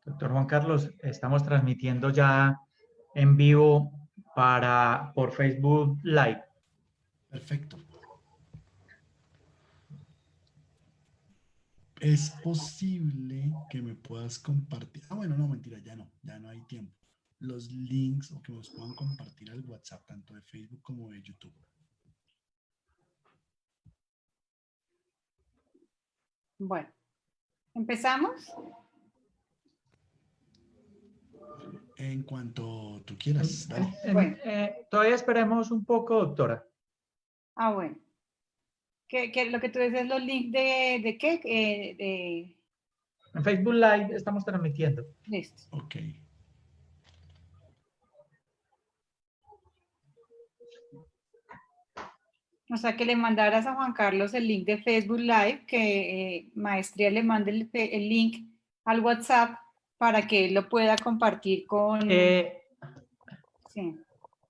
Doctor Juan Carlos, estamos transmitiendo ya en vivo por Facebook Live. Perfecto. Es posible que me puedas compartir. Ah, bueno, no, mentira, ya no hay tiempo. Los links o que nos puedan compartir al WhatsApp, tanto de Facebook como de YouTube. Bueno, ¿empezamos? En cuanto tú quieras, dale. Bueno. Todavía esperemos un poco, doctora. Bueno. Lo que tú dices, los links de qué? En Facebook Live estamos transmitiendo. Listo. Ok. O sea, que le mandaras a Juan Carlos el link de Facebook Live, que Maestría le mande el link al WhatsApp para que él lo pueda compartir con... Sí.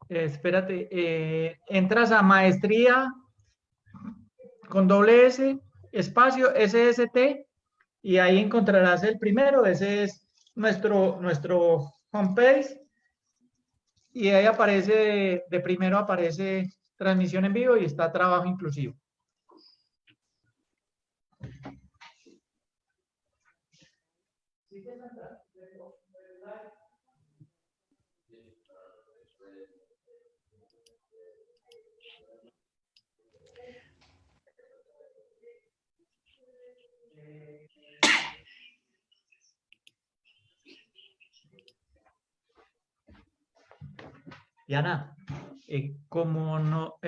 Espérate, entras a Maestría con doble S, espacio, SST, y ahí encontrarás el primero. Ese es nuestro homepage, y ahí aparece, de primero aparece transmisión en vivo y está trabajo inclusivo. Diana, como no,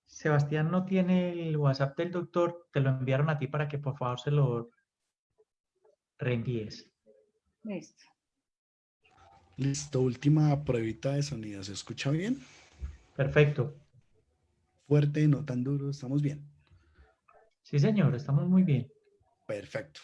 Sebastián no tiene el WhatsApp del doctor, te lo enviaron a ti para que por favor se lo reenvíes. Listo. Listo, última pruebita de sonido. ¿Se escucha bien? Perfecto. Fuerte, no tan duro, ¿estamos bien? Sí, señor, estamos muy bien. Perfecto.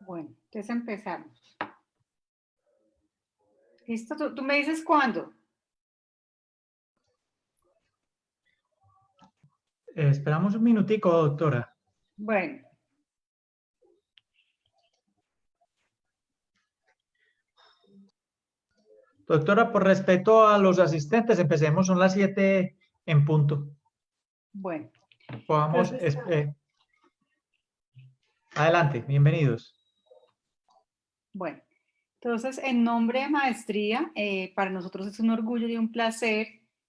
Bueno, entonces empezamos. ¿Listo? ¿Tú me dices cuándo? Esperamos un minutico, doctora. Bueno. Doctora, por respeto a los asistentes, empecemos, son las 7 en punto. Bueno. Podamos, adelante, bienvenidos. Bueno, entonces en nombre de Maestría, para nosotros es un orgullo y un placer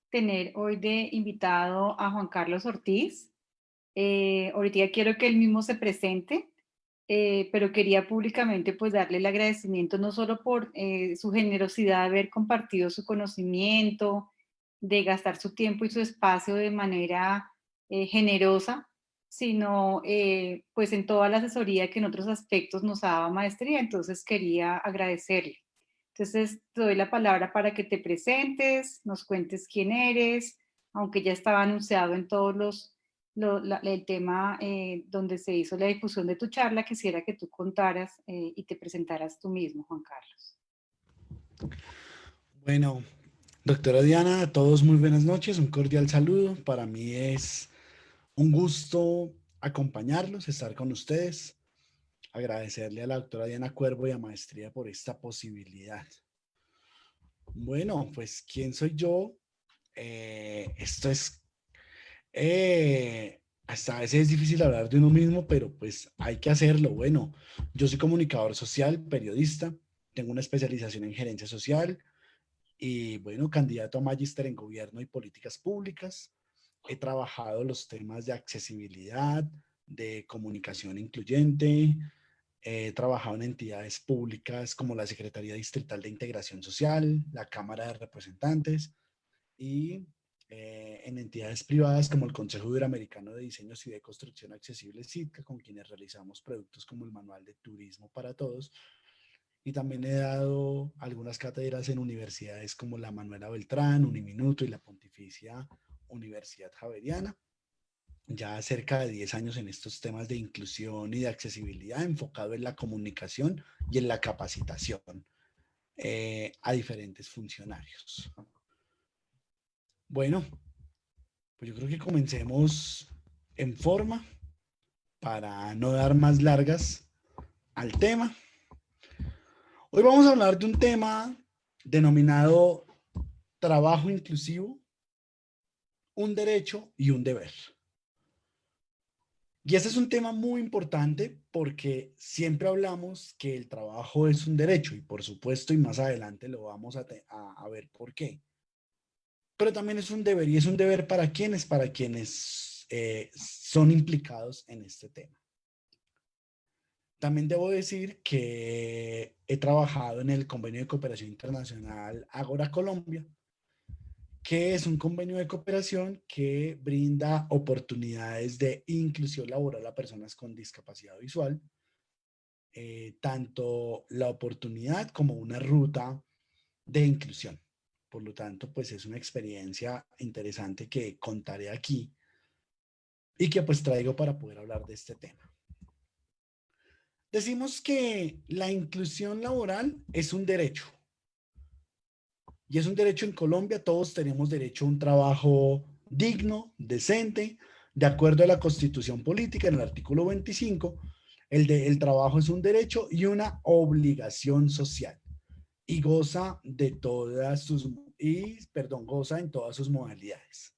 tener hoy de invitado a Juan Carlos Ortiz. Ahorita quiero que él mismo se presente, pero quería públicamente pues darle el agradecimiento no solo por su generosidad de haber compartido su conocimiento, de gastar su tiempo y su espacio de manera generosa, sino pues en toda la asesoría que en otros aspectos nos ha dado Maestría. Entonces quería agradecerle. Entonces te doy la palabra para que te presentes, nos cuentes quién eres, aunque ya estaba anunciado en todos el tema donde se hizo la difusión de tu charla. Quisiera que tú contaras y te presentaras tú mismo, Juan Carlos. Bueno, doctora Diana, a todos muy buenas noches, un cordial saludo. Para mí es un gusto acompañarlos, estar con ustedes, agradecerle a la doctora Diana Cuervo y a Maestría por esta posibilidad. Bueno, pues, ¿quién soy yo? Esto es, hasta a veces es difícil hablar de uno mismo, pero pues hay que hacerlo. Bueno, yo soy comunicador social, periodista, tengo una especialización en gerencia social y bueno, candidato a magíster en gobierno y políticas públicas. He trabajado los temas de accesibilidad, de comunicación incluyente, he trabajado en entidades públicas como la Secretaría Distrital de Integración Social, la Cámara de Representantes y en entidades privadas como el Consejo Iberoamericano de Diseños y de Construcción Accesible (CIDCA), con quienes realizamos productos como el Manual de Turismo para Todos, y también he dado algunas cátedras en universidades como la Manuela Beltrán, Uniminuto y la Pontificia Universidad Javeriana. Ya cerca de 10 años en estos temas de inclusión y de accesibilidad, enfocado en la comunicación y en la capacitación a diferentes funcionarios. Bueno, pues yo creo que comencemos en forma para no dar más largas al tema. Hoy vamos a hablar de un tema denominado trabajo inclusivo, un derecho y un deber. Y ese es un tema muy importante porque siempre hablamos que el trabajo es un derecho y por supuesto, y más adelante lo vamos a ver por qué. Pero también es un deber, y es un deber para quienes son implicados en este tema. También debo decir que he trabajado en el Convenio de Cooperación Internacional Ágora Colombia, que es un convenio de cooperación que brinda oportunidades de inclusión laboral a personas con discapacidad visual, tanto la oportunidad como una ruta de inclusión. Por lo tanto, pues es una experiencia interesante que contaré aquí y que pues traigo para poder hablar de este tema. Decimos que la inclusión laboral es un derecho. Y es un derecho en Colombia, todos tenemos derecho a un trabajo digno, decente, de acuerdo a la Constitución Política, en el artículo 25, el trabajo es un derecho y una obligación social y goza goza en todas sus modalidades.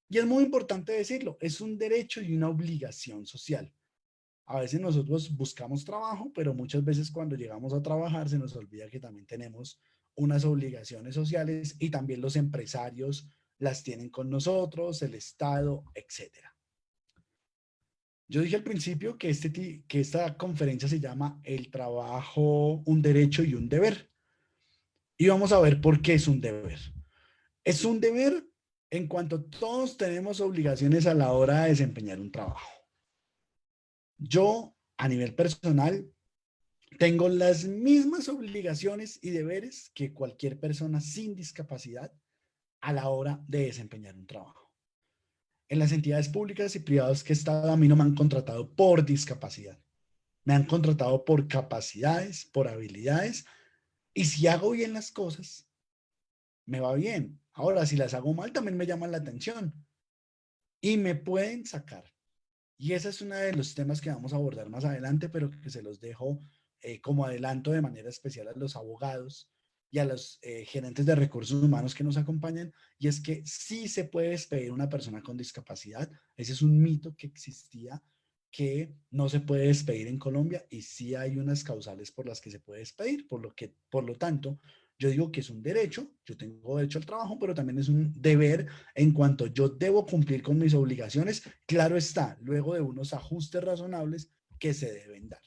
Y es muy importante decirlo, es un derecho y una obligación social. A veces nosotros buscamos trabajo, pero muchas veces cuando llegamos a trabajar se nos olvida que también tenemos unas obligaciones sociales y también los empresarios las tienen con nosotros, el Estado, etcétera. Yo dije al principio que esta conferencia se llama El trabajo, un derecho y un deber. Y vamos a ver por qué es un deber. Es un deber en cuanto todos tenemos obligaciones a la hora de desempeñar un trabajo. Yo, a nivel personal, tengo las mismas obligaciones y deberes que cualquier persona sin discapacidad a la hora de desempeñar un trabajo. En las entidades públicas y privadas que he estado, a mí no me han contratado por discapacidad. Me han contratado por capacidades, por habilidades, y si hago bien las cosas, me va bien. Ahora, si las hago mal, también me llaman la atención y me pueden sacar. Y ese es uno de los temas que vamos a abordar más adelante, pero que se los dejo como adelanto de manera especial a los abogados y a los gerentes de recursos humanos que nos acompañan, y es que sí se puede despedir una persona con discapacidad. Ese es un mito que existía, que no se puede despedir en Colombia, y sí hay unas causales por las que se puede despedir, por lo tanto, yo digo que es un derecho, yo tengo derecho al trabajo, pero también es un deber en cuanto yo debo cumplir con mis obligaciones, claro está, luego de unos ajustes razonables que se deben dar.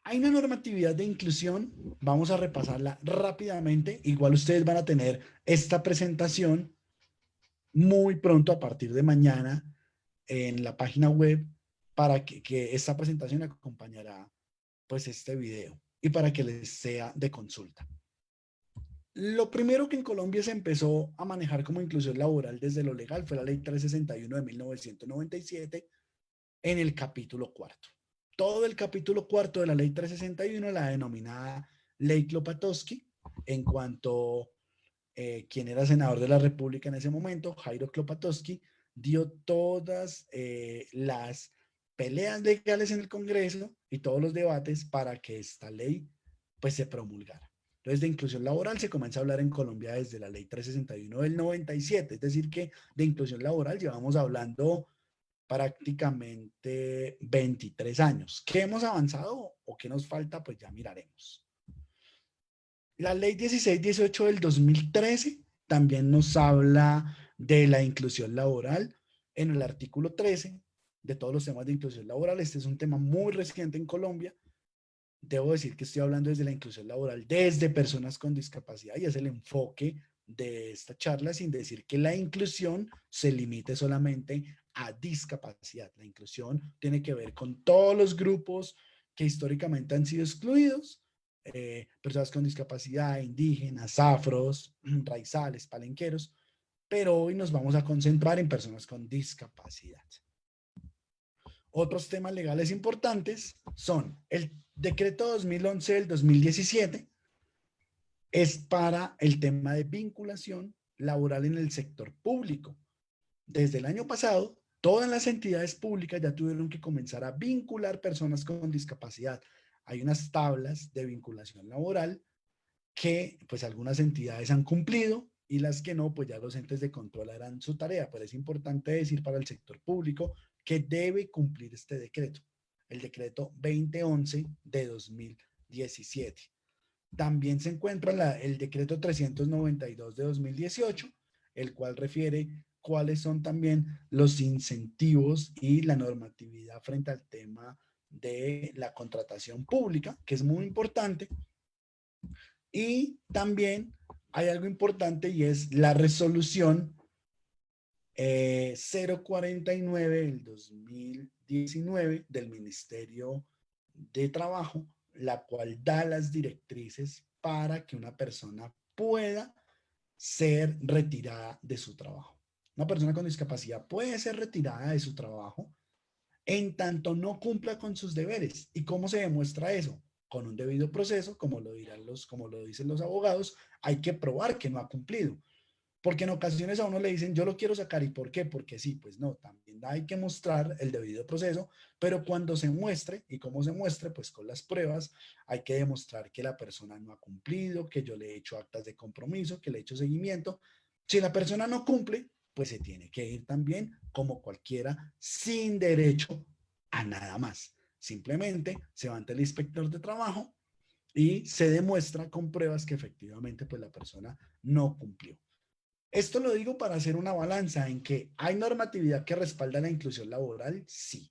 Hay una normatividad de inclusión, vamos a repasarla rápidamente, igual ustedes van a tener esta presentación muy pronto a partir de mañana en la página web para que esta presentación acompañará pues este video y para que les sea de consulta. Lo primero que en Colombia se empezó a manejar como inclusión laboral desde lo legal fue la Ley 361 de 1997 en el capítulo cuarto. Todo el capítulo cuarto de la Ley 361, la denominada Ley Klopatowski, en cuanto quien era senador de la República en ese momento, Jairo Klopatowski, dio todas las peleas legales en el Congreso y todos los debates para que esta ley pues se promulgara. Entonces, de inclusión laboral se comienza a hablar en Colombia desde la Ley 361 del 97, es decir que de inclusión laboral llevamos hablando prácticamente 23 años. ¿Qué hemos avanzado o qué nos falta? Pues ya miraremos. La ley 1618 del 2013 también nos habla de la inclusión laboral en el artículo 13 de todos los temas de inclusión laboral. Este es un tema muy reciente en Colombia debo decir que estoy hablando desde la inclusión laboral, desde personas con discapacidad, y es el enfoque de esta charla, sin decir que la inclusión se limite solamente a discapacidad. La inclusión tiene que ver con todos los grupos que históricamente han sido excluidos, personas con discapacidad, indígenas, afros, raizales, palenqueros, pero hoy nos vamos a concentrar en personas con discapacidad. Otros temas legales importantes son el decreto 2011 del 2017, es para el tema de vinculación laboral en el sector público. Desde el año pasado, todas las entidades públicas ya tuvieron que comenzar a vincular personas con discapacidad. Hay unas tablas de vinculación laboral que pues algunas entidades han cumplido y las que no, pues ya los entes de control harán su tarea. Pero es importante decir para el sector público que debe cumplir este decreto, el decreto 2011 de 2017. También se encuentra el decreto 392 de 2018, el cual refiere cuáles son también los incentivos y la normatividad frente al tema de la contratación pública, que es muy importante. Y también hay algo importante y es la resolución 049 del 2019 del Ministerio de Trabajo, la cual da las directrices para que una persona pueda ser retirada de su trabajo. Una persona con discapacidad puede ser retirada de su trabajo en tanto no cumpla con sus deberes. ¿Y cómo se demuestra eso? Con un debido proceso, como lo dicen los abogados, hay que probar que no ha cumplido. Porque en ocasiones a uno le dicen, yo lo quiero sacar, ¿y por qué? Porque sí, pues no, también hay que mostrar el debido proceso, pero cuando se muestre, y cómo se muestre, pues con las pruebas, hay que demostrar que la persona no ha cumplido, que yo le he hecho actas de compromiso, que le he hecho seguimiento. Si la persona no cumple, pues se tiene que ir también como cualquiera, sin derecho a nada más. Simplemente se va ante el inspector de trabajo y se demuestra con pruebas que efectivamente pues la persona no cumplió. Esto lo digo para hacer una balanza en que hay normatividad que respalda la inclusión laboral, sí,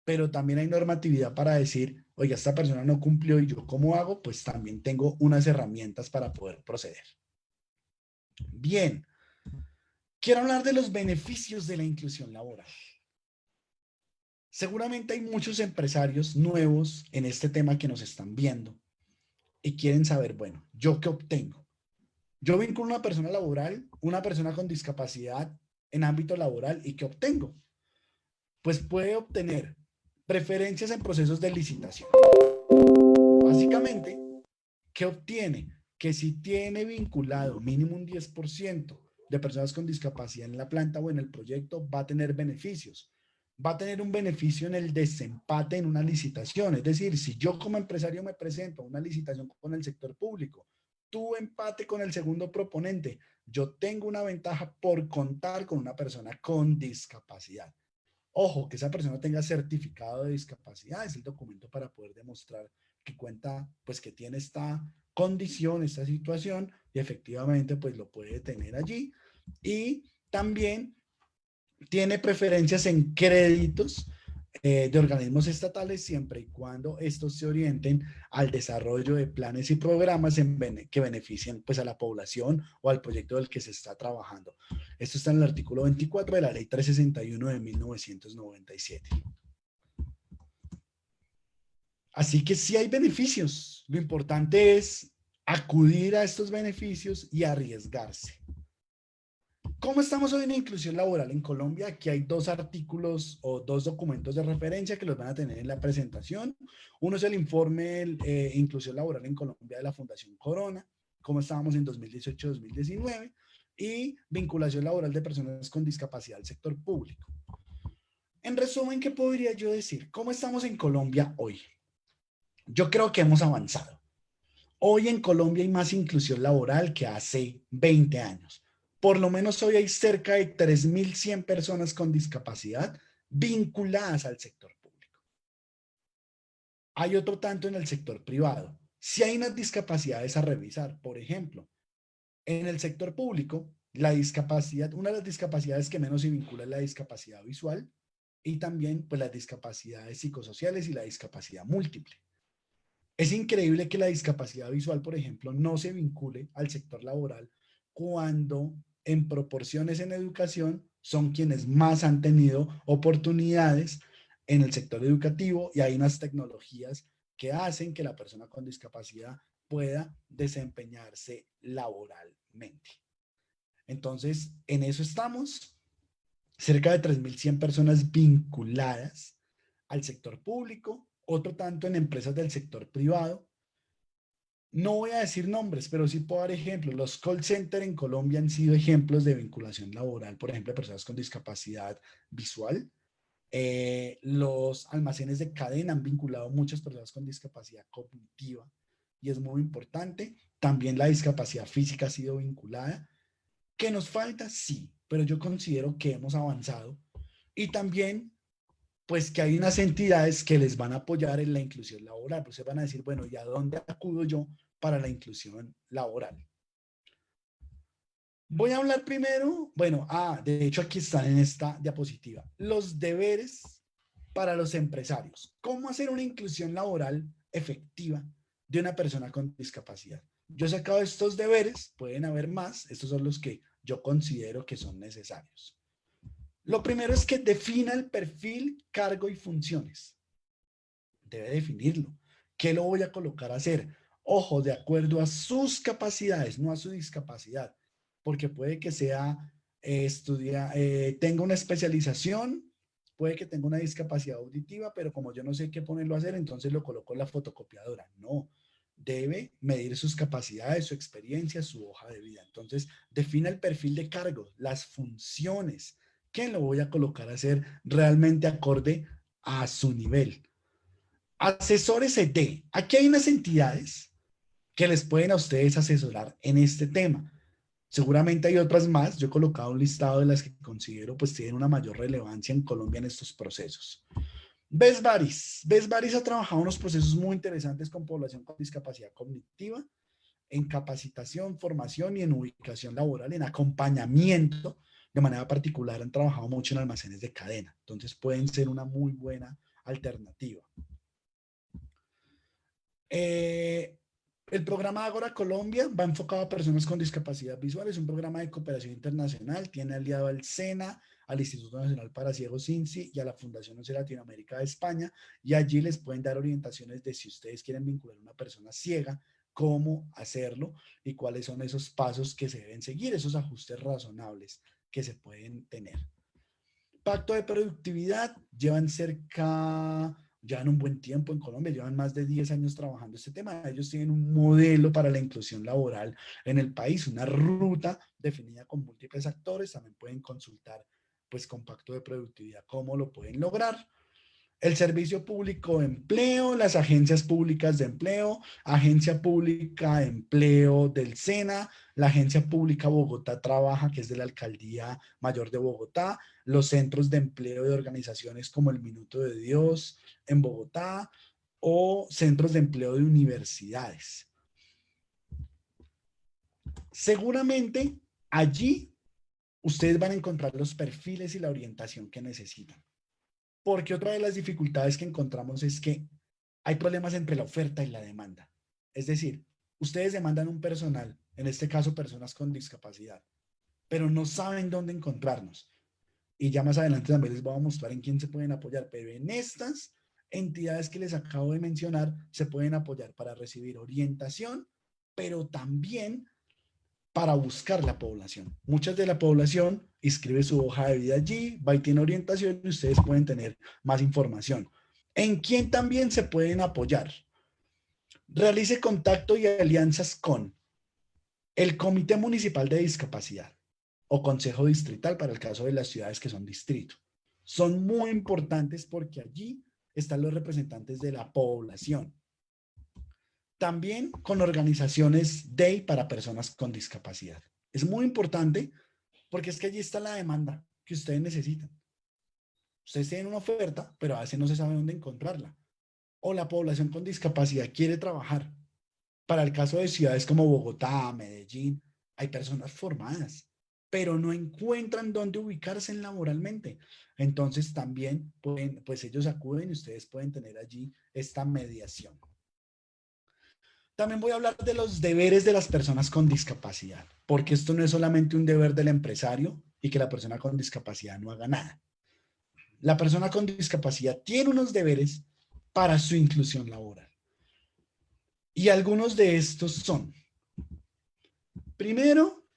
pero también hay normatividad para decir, oiga, esta persona no cumplió y yo cómo hago, pues también tengo unas herramientas para poder proceder. Bien, quiero hablar de los beneficios de la inclusión laboral. Seguramente hay muchos empresarios nuevos en este tema que nos están viendo y quieren saber, bueno, ¿yo qué obtengo? Yo vinculo una persona laboral, una persona con discapacidad en ámbito laboral, ¿y qué obtengo? Pues puede obtener preferencias en procesos de licitación. Básicamente, ¿qué obtiene? Que si tiene vinculado mínimo un 10% de personas con discapacidad en la planta o en el proyecto, va a tener beneficios. Va a tener un beneficio en el desempate en una licitación. Es decir, si yo como empresario me presento a una licitación con el sector público, tu empate con el segundo proponente, yo tengo una ventaja por contar con una persona con discapacidad. Ojo, que esa persona tenga certificado de discapacidad, es el documento para poder demostrar que cuenta, pues que tiene esta condición, esta situación, y efectivamente pues lo puede tener allí. Y también tiene preferencias en créditos de organismos estatales siempre y cuando estos se orienten al desarrollo de planes y programas que beneficien pues a la población o al proyecto del que se está trabajando. Esto está en el artículo 24 de la ley 361 de 1997. Así que sí hay beneficios. Lo importante es acudir a estos beneficios y arriesgarse. ¿Cómo estamos hoy en inclusión laboral en Colombia? Aquí hay dos artículos o dos documentos de referencia que los van a tener en la presentación. Uno es el informe Inclusión Laboral en Colombia de la Fundación Corona, cómo estábamos en 2018-2019, y vinculación laboral de personas con discapacidad al sector público. En resumen, ¿qué podría yo decir? ¿Cómo estamos en Colombia hoy? Yo creo que hemos avanzado. Hoy en Colombia hay más inclusión laboral que hace 20 años. Por lo menos hoy hay cerca de 3.100 personas con discapacidad vinculadas al sector público. Hay otro tanto en el sector privado. Si hay unas discapacidades a revisar, por ejemplo, en el sector público, la discapacidad, una de las discapacidades que menos se vincula es la discapacidad visual y también pues las discapacidades psicosociales y la discapacidad múltiple. Es increíble que la discapacidad visual, por ejemplo, no se vincule al sector laboral cuando en proporciones en educación son quienes más han tenido oportunidades en el sector educativo y hay unas tecnologías que hacen que la persona con discapacidad pueda desempeñarse laboralmente. Entonces, en eso estamos. Cerca de 3.100 personas vinculadas al sector público, otro tanto en empresas del sector privado. No voy a decir nombres, pero sí puedo dar ejemplos. Los call centers en Colombia han sido ejemplos de vinculación laboral, por ejemplo, de personas con discapacidad visual. Los almacenes de cadena han vinculado muchas personas con discapacidad cognitiva y es muy importante. También la discapacidad física ha sido vinculada. ¿Qué nos falta? Sí, pero yo considero que hemos avanzado y también pues que hay unas entidades que les van a apoyar en la inclusión laboral. Pues se van a decir, bueno, ¿y a dónde acudo yo para la inclusión laboral? Voy a hablar primero, bueno, de hecho aquí están en esta diapositiva, los deberes para los empresarios. ¿Cómo hacer una inclusión laboral efectiva de una persona con discapacidad? Yo he sacado estos deberes, pueden haber más, estos son los que yo considero que son necesarios. Lo primero es que defina el perfil, cargo y funciones. Debe definirlo. ¿Qué lo voy a colocar a hacer? Ojo, de acuerdo a sus capacidades, no a su discapacidad, porque puede que sea tenga una especialización, puede que tenga una discapacidad auditiva, pero como yo no sé qué ponerlo a hacer, entonces lo coloco en la fotocopiadora. No, debe medir sus capacidades, su experiencia, su hoja de vida. Entonces, defina el perfil de cargo, las funciones, ¿qué lo voy a colocar a hacer realmente acorde a su nivel? Asesores de. Aquí hay unas entidades que les pueden a ustedes asesorar en este tema. Seguramente hay otras más. Yo he colocado un listado de las que considero pues tienen una mayor relevancia en Colombia en estos procesos. Besbaris. Besbaris ha trabajado unos procesos muy interesantes con población con discapacidad cognitiva, en capacitación, formación y en ubicación laboral, en acompañamiento. De manera particular han trabajado mucho en almacenes de cadena. Entonces pueden ser una muy buena alternativa. El programa Agora Colombia va enfocado a personas con discapacidad visual. Es un programa de cooperación internacional. Tiene aliado al SENA, al Instituto Nacional para Ciegos INSI y a la Fundación OCE Latinoamérica de España. Y allí les pueden dar orientaciones de si ustedes quieren vincular a una persona ciega, cómo hacerlo y cuáles son esos pasos que se deben seguir, esos ajustes razonables que se pueden tener. Pacto de productividad, llevan un buen tiempo en Colombia, llevan más de 10 años trabajando este tema. Ellos tienen un modelo para la inclusión laboral en el país, una ruta definida con múltiples actores. También pueden consultar pues con Pacto de Productividad cómo lo pueden lograr. El Servicio Público de Empleo, las agencias públicas de empleo, Agencia Pública de Empleo del SENA, la Agencia Pública Bogotá Trabaja, que es de la Alcaldía Mayor de Bogotá, los centros de empleo de organizaciones como el Minuto de Dios en Bogotá o centros de empleo de universidades. Seguramente allí ustedes van a encontrar los perfiles y la orientación que necesitan. Porque otra de las dificultades que encontramos es que hay problemas entre la oferta y la demanda. Es decir, ustedes demandan un personal, en este caso personas con discapacidad, pero no saben dónde encontrarnos. Y ya más adelante también les voy a mostrar en quién se pueden apoyar, pero en estas entidades que les acabo de mencionar se pueden apoyar para recibir orientación, pero también para buscar la población. Muchas de la población inscribe su hoja de vida allí, va y tiene orientación y ustedes pueden tener más información. ¿En quién también se pueden apoyar? Realice contacto y alianzas con el Comité Municipal de Discapacidad o Consejo Distrital para el caso de las ciudades que son distrito. Son muy importantes porque allí están los representantes de la población. También con organizaciones de y para personas con discapacidad. Es muy importante porque es que allí está la demanda que ustedes necesitan. Ustedes tienen una oferta, pero a veces no se sabe dónde encontrarla. O la población con discapacidad quiere trabajar. Para el caso de ciudades como Bogotá, Medellín, hay personas formadas, pero no encuentran dónde ubicarse laboralmente. Entonces también pueden, pues ellos acuden y ustedes pueden tener allí esta mediación. También voy a hablar de los deberes de las personas con discapacidad, porque esto no es solamente un deber del empresario y que la persona con discapacidad no haga nada. La persona con discapacidad tiene unos deberes para su inclusión laboral. Y algunos de estos son, primero,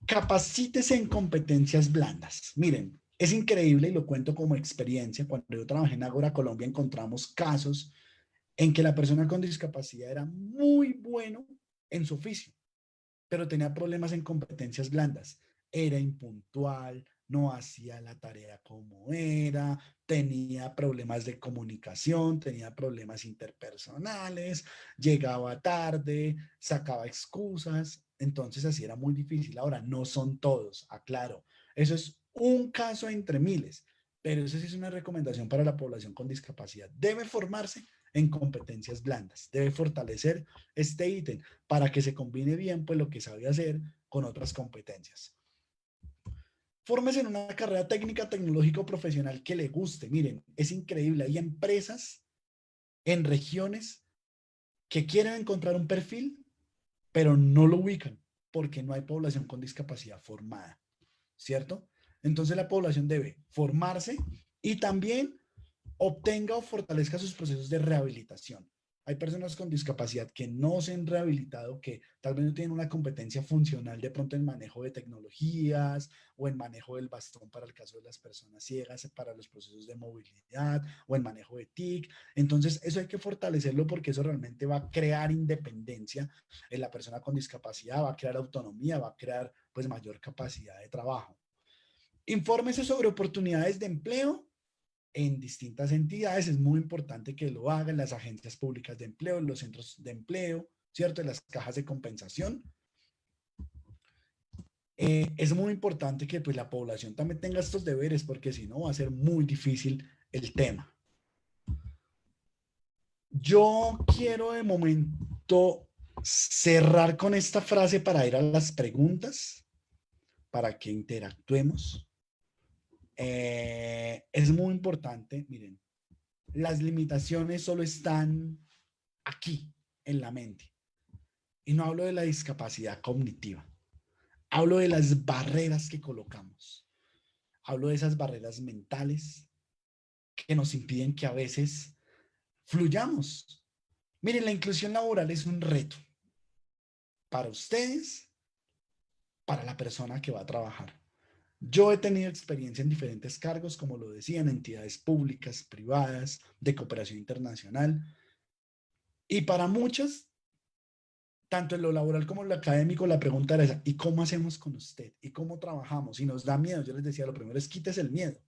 capacítese en competencias blandas. Miren, es increíble y lo cuento como experiencia. Cuando yo trabajé en Ágora Colombia encontramos casos en que la persona con discapacidad era muy bueno en su oficio, pero tenía problemas en competencias blandas. Era impuntual, no hacía la tarea como era, tenía problemas de comunicación, tenía problemas interpersonales, llegaba tarde, sacaba excusas, entonces así era muy difícil. Ahora, no son todos, aclaro, eso es un caso entre miles, pero eso sí es una recomendación para la población con discapacidad. Debe formarse en competencias blandas, debe fortalecer este ítem para que se combine bien pues lo que sabe hacer con otras competencias. Fórmese en una carrera técnica, tecnológica o profesional que le guste. Miren, es increíble. Hay empresas en regiones que quieren encontrar un perfil, pero no lo ubican porque no hay población con discapacidad formada, ¿cierto? Entonces la población debe formarse y también obtenga o fortalezca sus procesos de rehabilitación. Hay personas con discapacidad que no se han rehabilitado, que tal vez no tienen una competencia funcional de pronto en manejo de tecnologías o en manejo del bastón para el caso de las personas ciegas, para los procesos de movilidad o en manejo de TIC. Entonces, eso hay que fortalecerlo porque eso realmente va a crear independencia en la persona con discapacidad, va a crear autonomía, va a crear pues mayor capacidad de trabajo. Infórmese sobre oportunidades de empleo en distintas entidades. Es muy importante que lo hagan las agencias públicas de empleo, los centros de empleo, ¿cierto? Las cajas de compensación. Es muy importante que pues la población también tenga estos deberes porque si no va a ser muy difícil el tema. Yo quiero de momento cerrar con esta frase para ir a las preguntas, para que interactuemos. Es muy importante, miren, las limitaciones solo están aquí, en la mente. Y no hablo de la discapacidad cognitiva. Hablo de las barreras que colocamos. Hablo de esas barreras mentales que nos impiden que a veces fluyamos. Miren, la inclusión laboral es un reto para ustedes, para la persona que va a trabajar. Yo he tenido experiencia en diferentes cargos, como lo decía, en entidades públicas, privadas, de cooperación internacional. Y para muchas, tanto en lo laboral como en lo académico, la pregunta era esa: ¿y cómo hacemos con usted? ¿Y cómo trabajamos? Si nos da miedo, yo les decía, lo primero es quítese el miedo.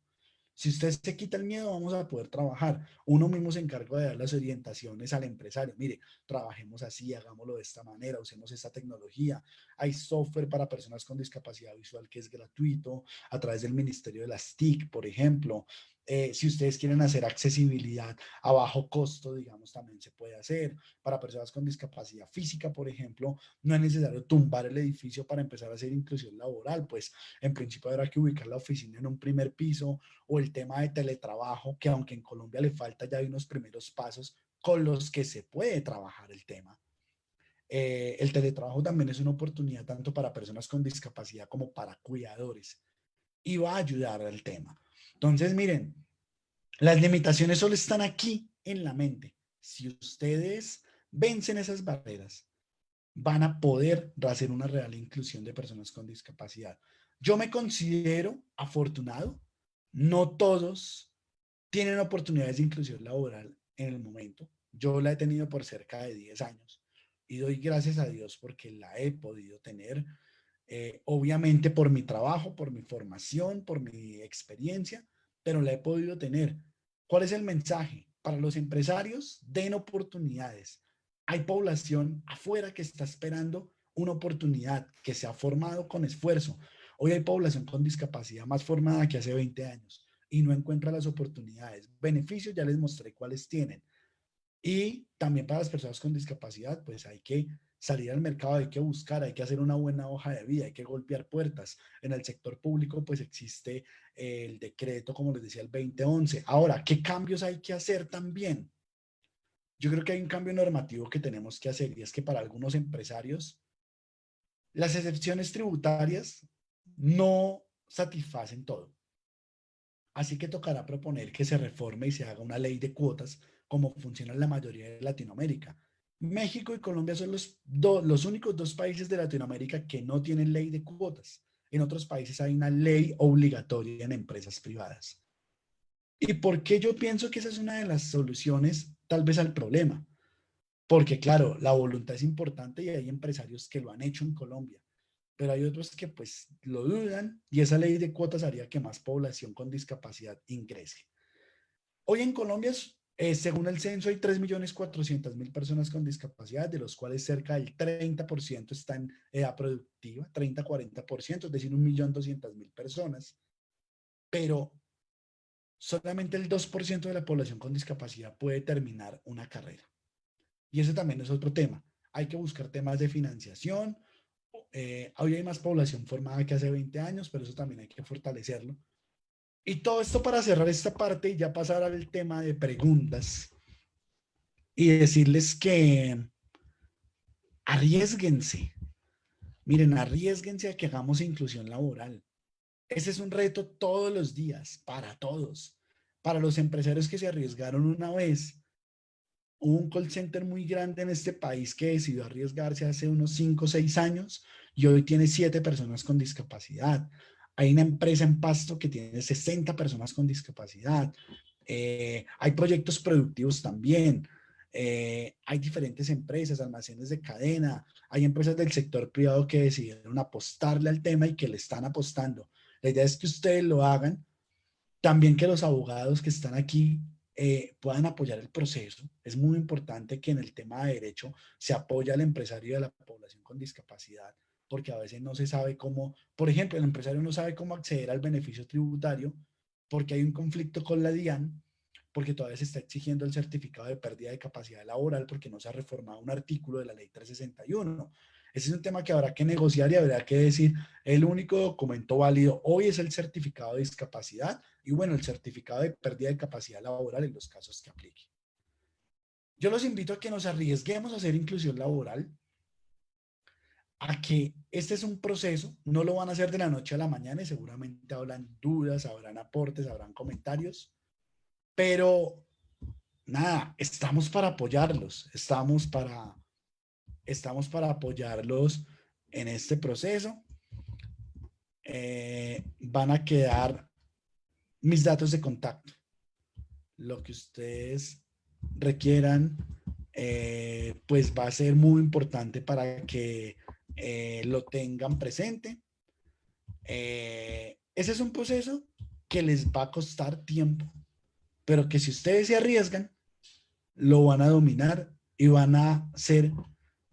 Si usted se quita el miedo, vamos a poder trabajar. Uno mismo se encarga de dar las orientaciones al empresario. Mire, trabajemos así, hagámoslo de esta manera, usemos esta tecnología. Hay software para personas con discapacidad visual que es gratuito a través del Ministerio de las TIC, por ejemplo. Si ustedes quieren hacer accesibilidad a bajo costo, digamos, también se puede hacer. Para personas con discapacidad física, por ejemplo, no es necesario tumbar el edificio para empezar a hacer inclusión laboral. Pues en principio habrá que ubicar la oficina en un primer piso, o el tema de teletrabajo, que aunque en Colombia le falta, ya hay unos primeros pasos con los que se puede trabajar el tema. El teletrabajo también es una oportunidad tanto para personas con discapacidad como para cuidadores y va a ayudar al tema. Entonces, miren, las limitaciones solo están aquí en la mente. Si ustedes vencen esas barreras, van a poder hacer una real inclusión de personas con discapacidad. Yo me considero afortunado. No todos tienen oportunidades de inclusión laboral en el momento. Yo la he tenido por cerca de 10 años y doy gracias a Dios porque la he podido tener, obviamente por mi trabajo, por mi formación, por mi experiencia, pero la he podido tener. ¿Cuál es el mensaje? Para los empresarios, den oportunidades. Hay población afuera que está esperando una oportunidad, que se ha formado con esfuerzo. Hoy hay población con discapacidad más formada que hace 20 años y no encuentra las oportunidades. Beneficios ya les mostré cuáles tienen. Y también para las personas con discapacidad, pues hay que salir al mercado, hay que buscar, hay que hacer una buena hoja de vida, hay que golpear puertas. En el sector público, pues existe el decreto, como les decía, el 2011. Ahora, ¿qué cambios hay que hacer también? Yo creo que hay un cambio normativo que tenemos que hacer y es que para algunos empresarios las excepciones tributarias no satisfacen todo. Así que tocará proponer que se reforme y se haga una ley de cuotas como funciona en la mayoría de Latinoamérica. México y Colombia son los únicos dos países de Latinoamérica que no tienen ley de cuotas. En otros países hay una ley obligatoria en empresas privadas. ¿Y por qué yo pienso que esa es una de las soluciones tal vez al problema? Porque claro, la voluntad es importante y hay empresarios que lo han hecho en Colombia, pero hay otros que pues lo dudan y esa ley de cuotas haría que más población con discapacidad ingrese. Hoy en Colombia, según el censo, hay 3.400.000 personas con discapacidad, de los cuales cerca del 30% están en edad productiva, 30-40%, es decir, 1.200.000 personas, pero solamente el 2% de la población con discapacidad puede terminar una carrera. Y ese también es otro tema. Hay que buscar temas de financiación. Hoy hay más población formada que hace 20 años, pero eso también hay que fortalecerlo. Y todo esto para cerrar esta parte y ya pasar al tema de preguntas y decirles que arriesguense. Miren, arriesguense a que hagamos inclusión laboral. Ese es un reto todos los días, para todos. Para los empresarios que se arriesgaron una vez, hubo un call center muy grande en este país que decidió arriesgarse hace unos 5 o 6 años y hoy tiene 7 personas con discapacidad. Hay una empresa en Pasto que tiene 60 personas con discapacidad. Hay proyectos productivos también. Hay diferentes empresas, almacenes de cadena. Hay empresas del sector privado que decidieron apostarle al tema y que le están apostando. La idea es que ustedes lo hagan, también que los abogados que están aquí puedan apoyar el proceso. Es muy importante que en el tema de derecho se apoye al empresario y a la población con discapacidad, porque a veces no se sabe cómo, por ejemplo, el empresario no sabe cómo acceder al beneficio tributario porque hay un conflicto con la DIAN, porque todavía se está exigiendo el certificado de pérdida de capacidad laboral porque no se ha reformado un artículo de la ley 361. Ese es un tema que habrá que negociar y habrá que decir, el único documento válido hoy es el certificado de discapacidad y bueno, el certificado de pérdida de capacidad laboral en los casos que aplique. Yo los invito a que nos arriesguemos a hacer inclusión laboral, a que este es un proceso, no lo van a hacer de la noche a la mañana y seguramente habrán dudas, habrán aportes, habrán comentarios, pero nada, estamos para apoyarlos, estamos para apoyarlos en este proceso. Van a quedar mis datos de contacto. Lo que ustedes requieran, pues va a ser muy importante para que lo tengan presente. Ese es un proceso que les va a costar tiempo, pero que si ustedes se arriesgan, lo van a dominar y van a ser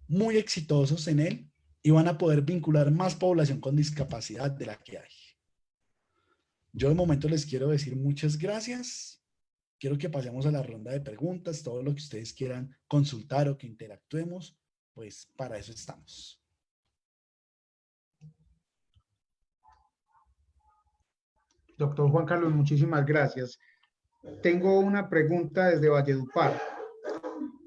muy exitosos en él y van a poder vincular más población con discapacidad de la que hay. Yo de momento les quiero decir muchas gracias. Quiero que pasemos a la ronda de preguntas, todo lo que ustedes quieran consultar o que interactuemos, pues para eso estamos. Doctor Juan Carlos, muchísimas gracias. Tengo una pregunta desde Valledupar.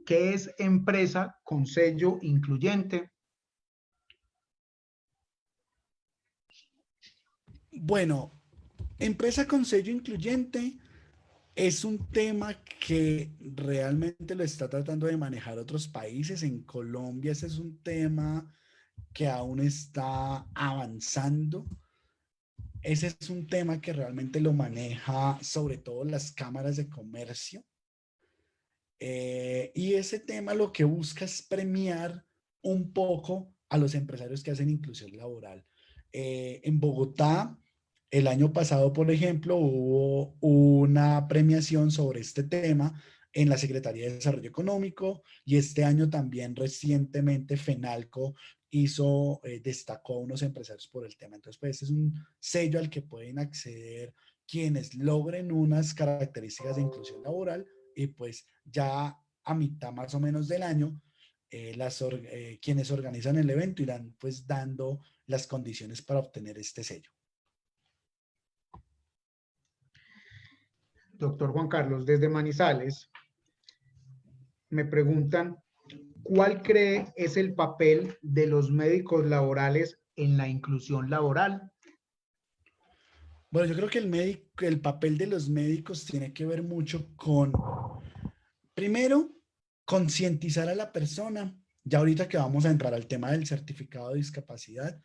¿Qué es empresa con sello incluyente? Bueno, empresa con sello incluyente es un tema que realmente lo está tratando de manejar otros países. En Colombia ese es un tema que aún está avanzando. Ese es un tema que realmente lo maneja sobre todo las cámaras de comercio. Y ese tema lo que busca es premiar un poco a los empresarios que hacen inclusión laboral. En Bogotá, el año pasado, por ejemplo, hubo una premiación sobre este tema en la Secretaría de Desarrollo Económico y este año también recientemente FENALCO destacó a unos empresarios por el tema. Entonces, pues este es un sello al que pueden acceder quienes logren unas características de inclusión laboral y pues ya a mitad más o menos del año, quienes organizan el evento irán pues dando las condiciones para obtener este sello. Doctor Juan Carlos, desde Manizales, me preguntan, ¿cuál cree es el papel de los médicos laborales en la inclusión laboral? Bueno, yo creo que el papel de los médicos tiene que ver mucho con, primero, concientizar a la persona, ya ahorita que vamos a entrar al tema del certificado de discapacidad,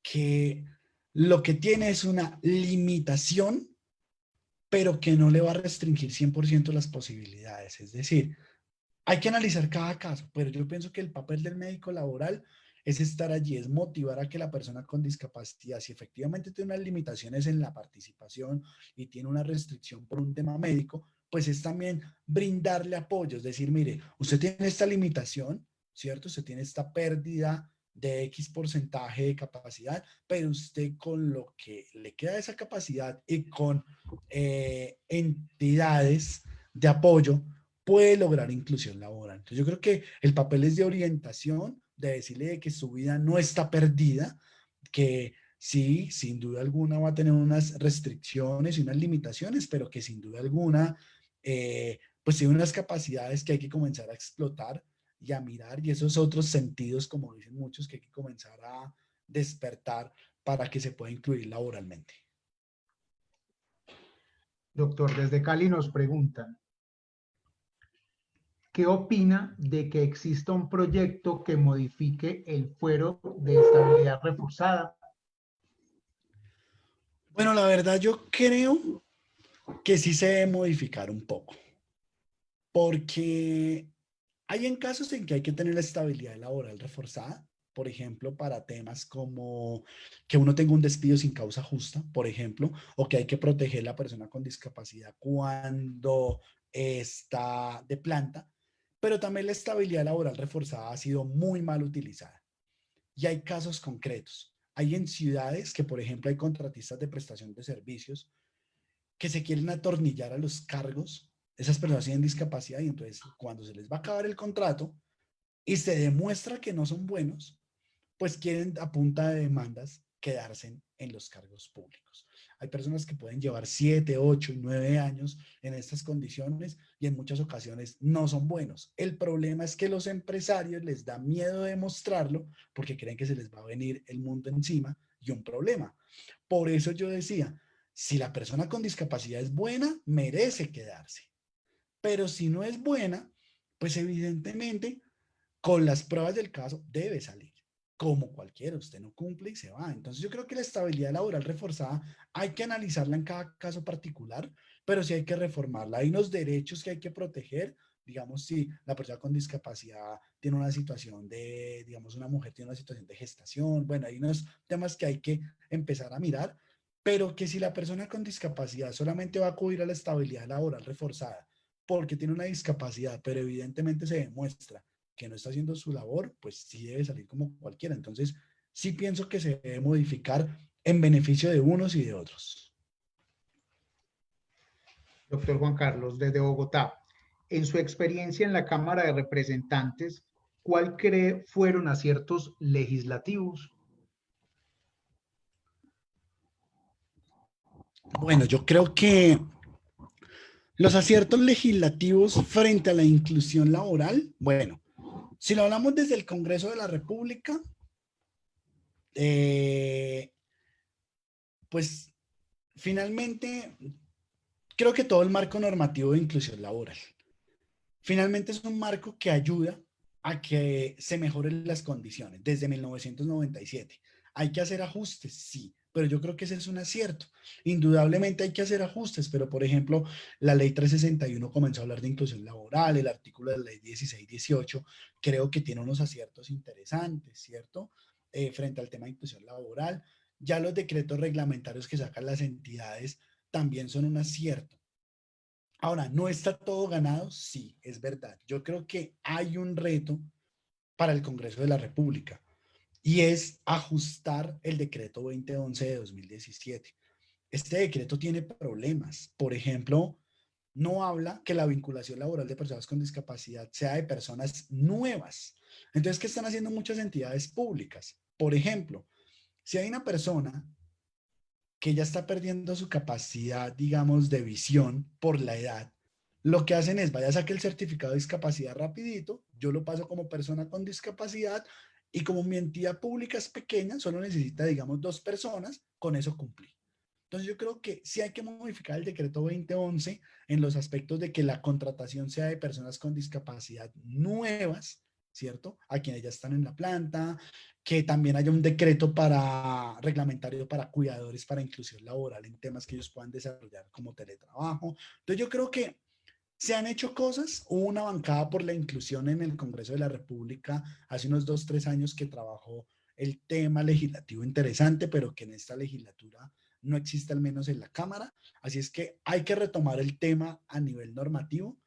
que lo que tiene es una limitación, pero que no le va a restringir 100% las posibilidades. Es decir, hay que analizar cada caso, pero yo pienso que el papel del médico laboral es estar allí, es motivar a que la persona con discapacidad, si efectivamente tiene unas limitaciones en la participación y tiene una restricción por un tema médico, pues es también brindarle apoyo, es decir, mire, usted tiene esta limitación, ¿cierto? Usted tiene esta pérdida de X porcentaje de capacidad, pero usted con lo que le queda de esa capacidad y con entidades de apoyo, puede lograr inclusión laboral. Entonces yo creo que el papel es de orientación, de decirle que su vida no está perdida, que sí, sin duda alguna va a tener unas restricciones y unas limitaciones, pero que sin duda alguna, pues tiene unas capacidades que hay que comenzar a explotar y a mirar, y esos otros sentidos, como dicen muchos, que hay que comenzar a despertar para que se pueda incluir laboralmente. Doctor, desde Cali nos preguntan, ¿qué opina de que exista un proyecto que modifique el fuero de estabilidad reforzada? Bueno, la verdad yo creo que sí se debe modificar un poco, porque hay en casos en que hay que tener la estabilidad laboral reforzada, por ejemplo, para temas como que uno tenga un despido sin causa justa, por ejemplo, o que hay que proteger a la persona con discapacidad cuando está de planta, pero también la estabilidad laboral reforzada ha sido muy mal utilizada. Y hay casos concretos. Hay en ciudades que, por ejemplo, hay contratistas de prestación de servicios que se quieren atornillar a los cargos. Esas personas tienen discapacidad y entonces cuando se les va a acabar el contrato y se demuestra que no son buenos, pues quieren a punta de demandas quedarse en los cargos públicos. Hay personas que pueden llevar 7, 8 y 9 años en estas condiciones y en muchas ocasiones no son buenos. El problema es que los empresarios les da miedo de mostrarlo porque creen que se les va a venir el mundo encima y un problema. Por eso yo decía, si la persona con discapacidad es buena, merece quedarse. Pero si no es buena, pues evidentemente con las pruebas del caso debe salir. Como cualquiera, usted no cumple y se va. Entonces yo creo que la estabilidad laboral reforzada hay que analizarla en cada caso particular, pero sí hay que reformarla. Hay unos derechos que hay que proteger. Digamos, si la persona con discapacidad tiene una situación de, digamos, una mujer tiene una situación de gestación, bueno, hay unos temas que hay que empezar a mirar, pero que si la persona con discapacidad solamente va a acudir a la estabilidad laboral reforzada porque tiene una discapacidad, pero evidentemente se demuestra que no está haciendo su labor, pues sí debe salir como cualquiera. Entonces, sí pienso que se debe modificar en beneficio de unos y de otros. Doctor Juan Carlos, desde Bogotá, en su experiencia en la Cámara de Representantes, ¿cuál cree fueron aciertos legislativos? Bueno, yo creo que los aciertos legislativos frente a la inclusión laboral, bueno, si lo hablamos desde el Congreso de la República, eh, pues finalmente creo que todo el marco normativo de inclusión laboral. Finalmente es un marco que ayuda a que se mejoren las condiciones desde 1997. ¿Hay que hacer ajustes? Sí, pero yo creo que ese es un acierto. Indudablemente hay que hacer ajustes, pero por ejemplo, la ley 361 comenzó a hablar de inclusión laboral, el artículo de la ley 1618 creo que tiene unos aciertos interesantes, ¿cierto? Frente al tema de inclusión laboral. Ya los decretos reglamentarios que sacan las entidades también son un acierto. Ahora, ¿no está todo ganado? Sí, es verdad. Yo creo que hay un reto para el Congreso de la República y es ajustar el decreto 2011 de 2017. Este decreto tiene problemas. Por ejemplo, no habla que la vinculación laboral de personas con discapacidad sea de personas nuevas. Entonces, ¿qué están haciendo muchas entidades públicas? Por ejemplo, si hay una persona que ya está perdiendo su capacidad, digamos, de visión por la edad, lo que hacen es, vaya, saque el certificado de discapacidad rapidito, yo lo paso como persona con discapacidad y como mi entidad pública es pequeña, solo necesita, digamos, 2 personas, con eso cumplí. Entonces yo creo que sí hay que modificar el decreto 2011 en los aspectos de que la contratación sea de personas con discapacidad nuevas, ¿cierto? A quienes ya están en la planta, que también haya un decreto reglamentario para cuidadores para inclusión laboral en temas que ellos puedan desarrollar como teletrabajo. Entonces yo creo que se han hecho cosas. Hubo una bancada por la inclusión en el Congreso de la República hace unos 2, 3 años que trabajó el tema legislativo interesante, pero que en esta legislatura no existe, al menos en la Cámara. Así es que hay que retomar el tema a nivel normativo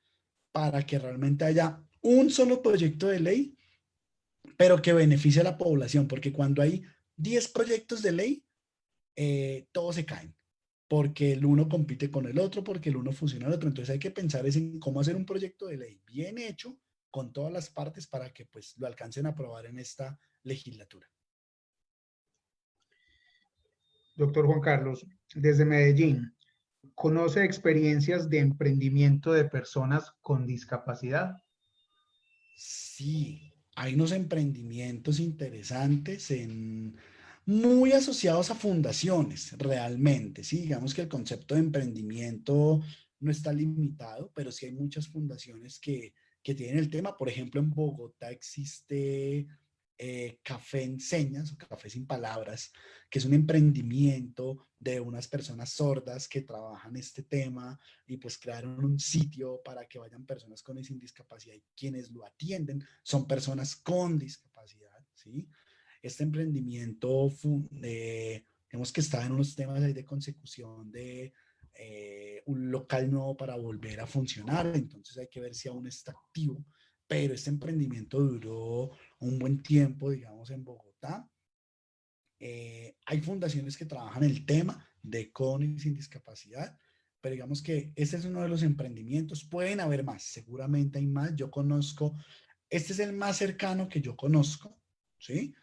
para que realmente haya un solo proyecto de ley, pero que beneficie a la población, porque cuando hay 10 proyectos de ley, todos se caen porque el uno compite con el otro, porque el uno fusiona al otro. Entonces hay que pensar es en cómo hacer un proyecto de ley bien hecho con todas las partes para que pues lo alcancen a aprobar en esta legislatura. Doctor Juan Carlos, desde Medellín, ¿conoce experiencias de emprendimiento de personas con discapacidad? Sí, hay unos emprendimientos interesantes muy asociados a fundaciones, realmente. Sí, digamos que el concepto de emprendimiento no está limitado, pero sí hay muchas fundaciones que tienen el tema. Por ejemplo, en Bogotá existe Café en Señas o Café sin Palabras, que es un emprendimiento de unas personas sordas que trabajan este tema y pues crearon un sitio para que vayan personas con y sin discapacidad y quienes lo atienden son personas con discapacidad, ¿sí? Este emprendimiento, tenemos que estar en unos temas ahí de consecución de un local nuevo para volver a funcionar, entonces hay que ver si aún está activo, pero este emprendimiento duró un buen tiempo, digamos, en Bogotá. Hay fundaciones que trabajan el tema de con y sin discapacidad, pero digamos que este es uno de los emprendimientos. Pueden haber más, seguramente hay más. Yo conozco, este es el más cercano que yo conozco, ¿sí?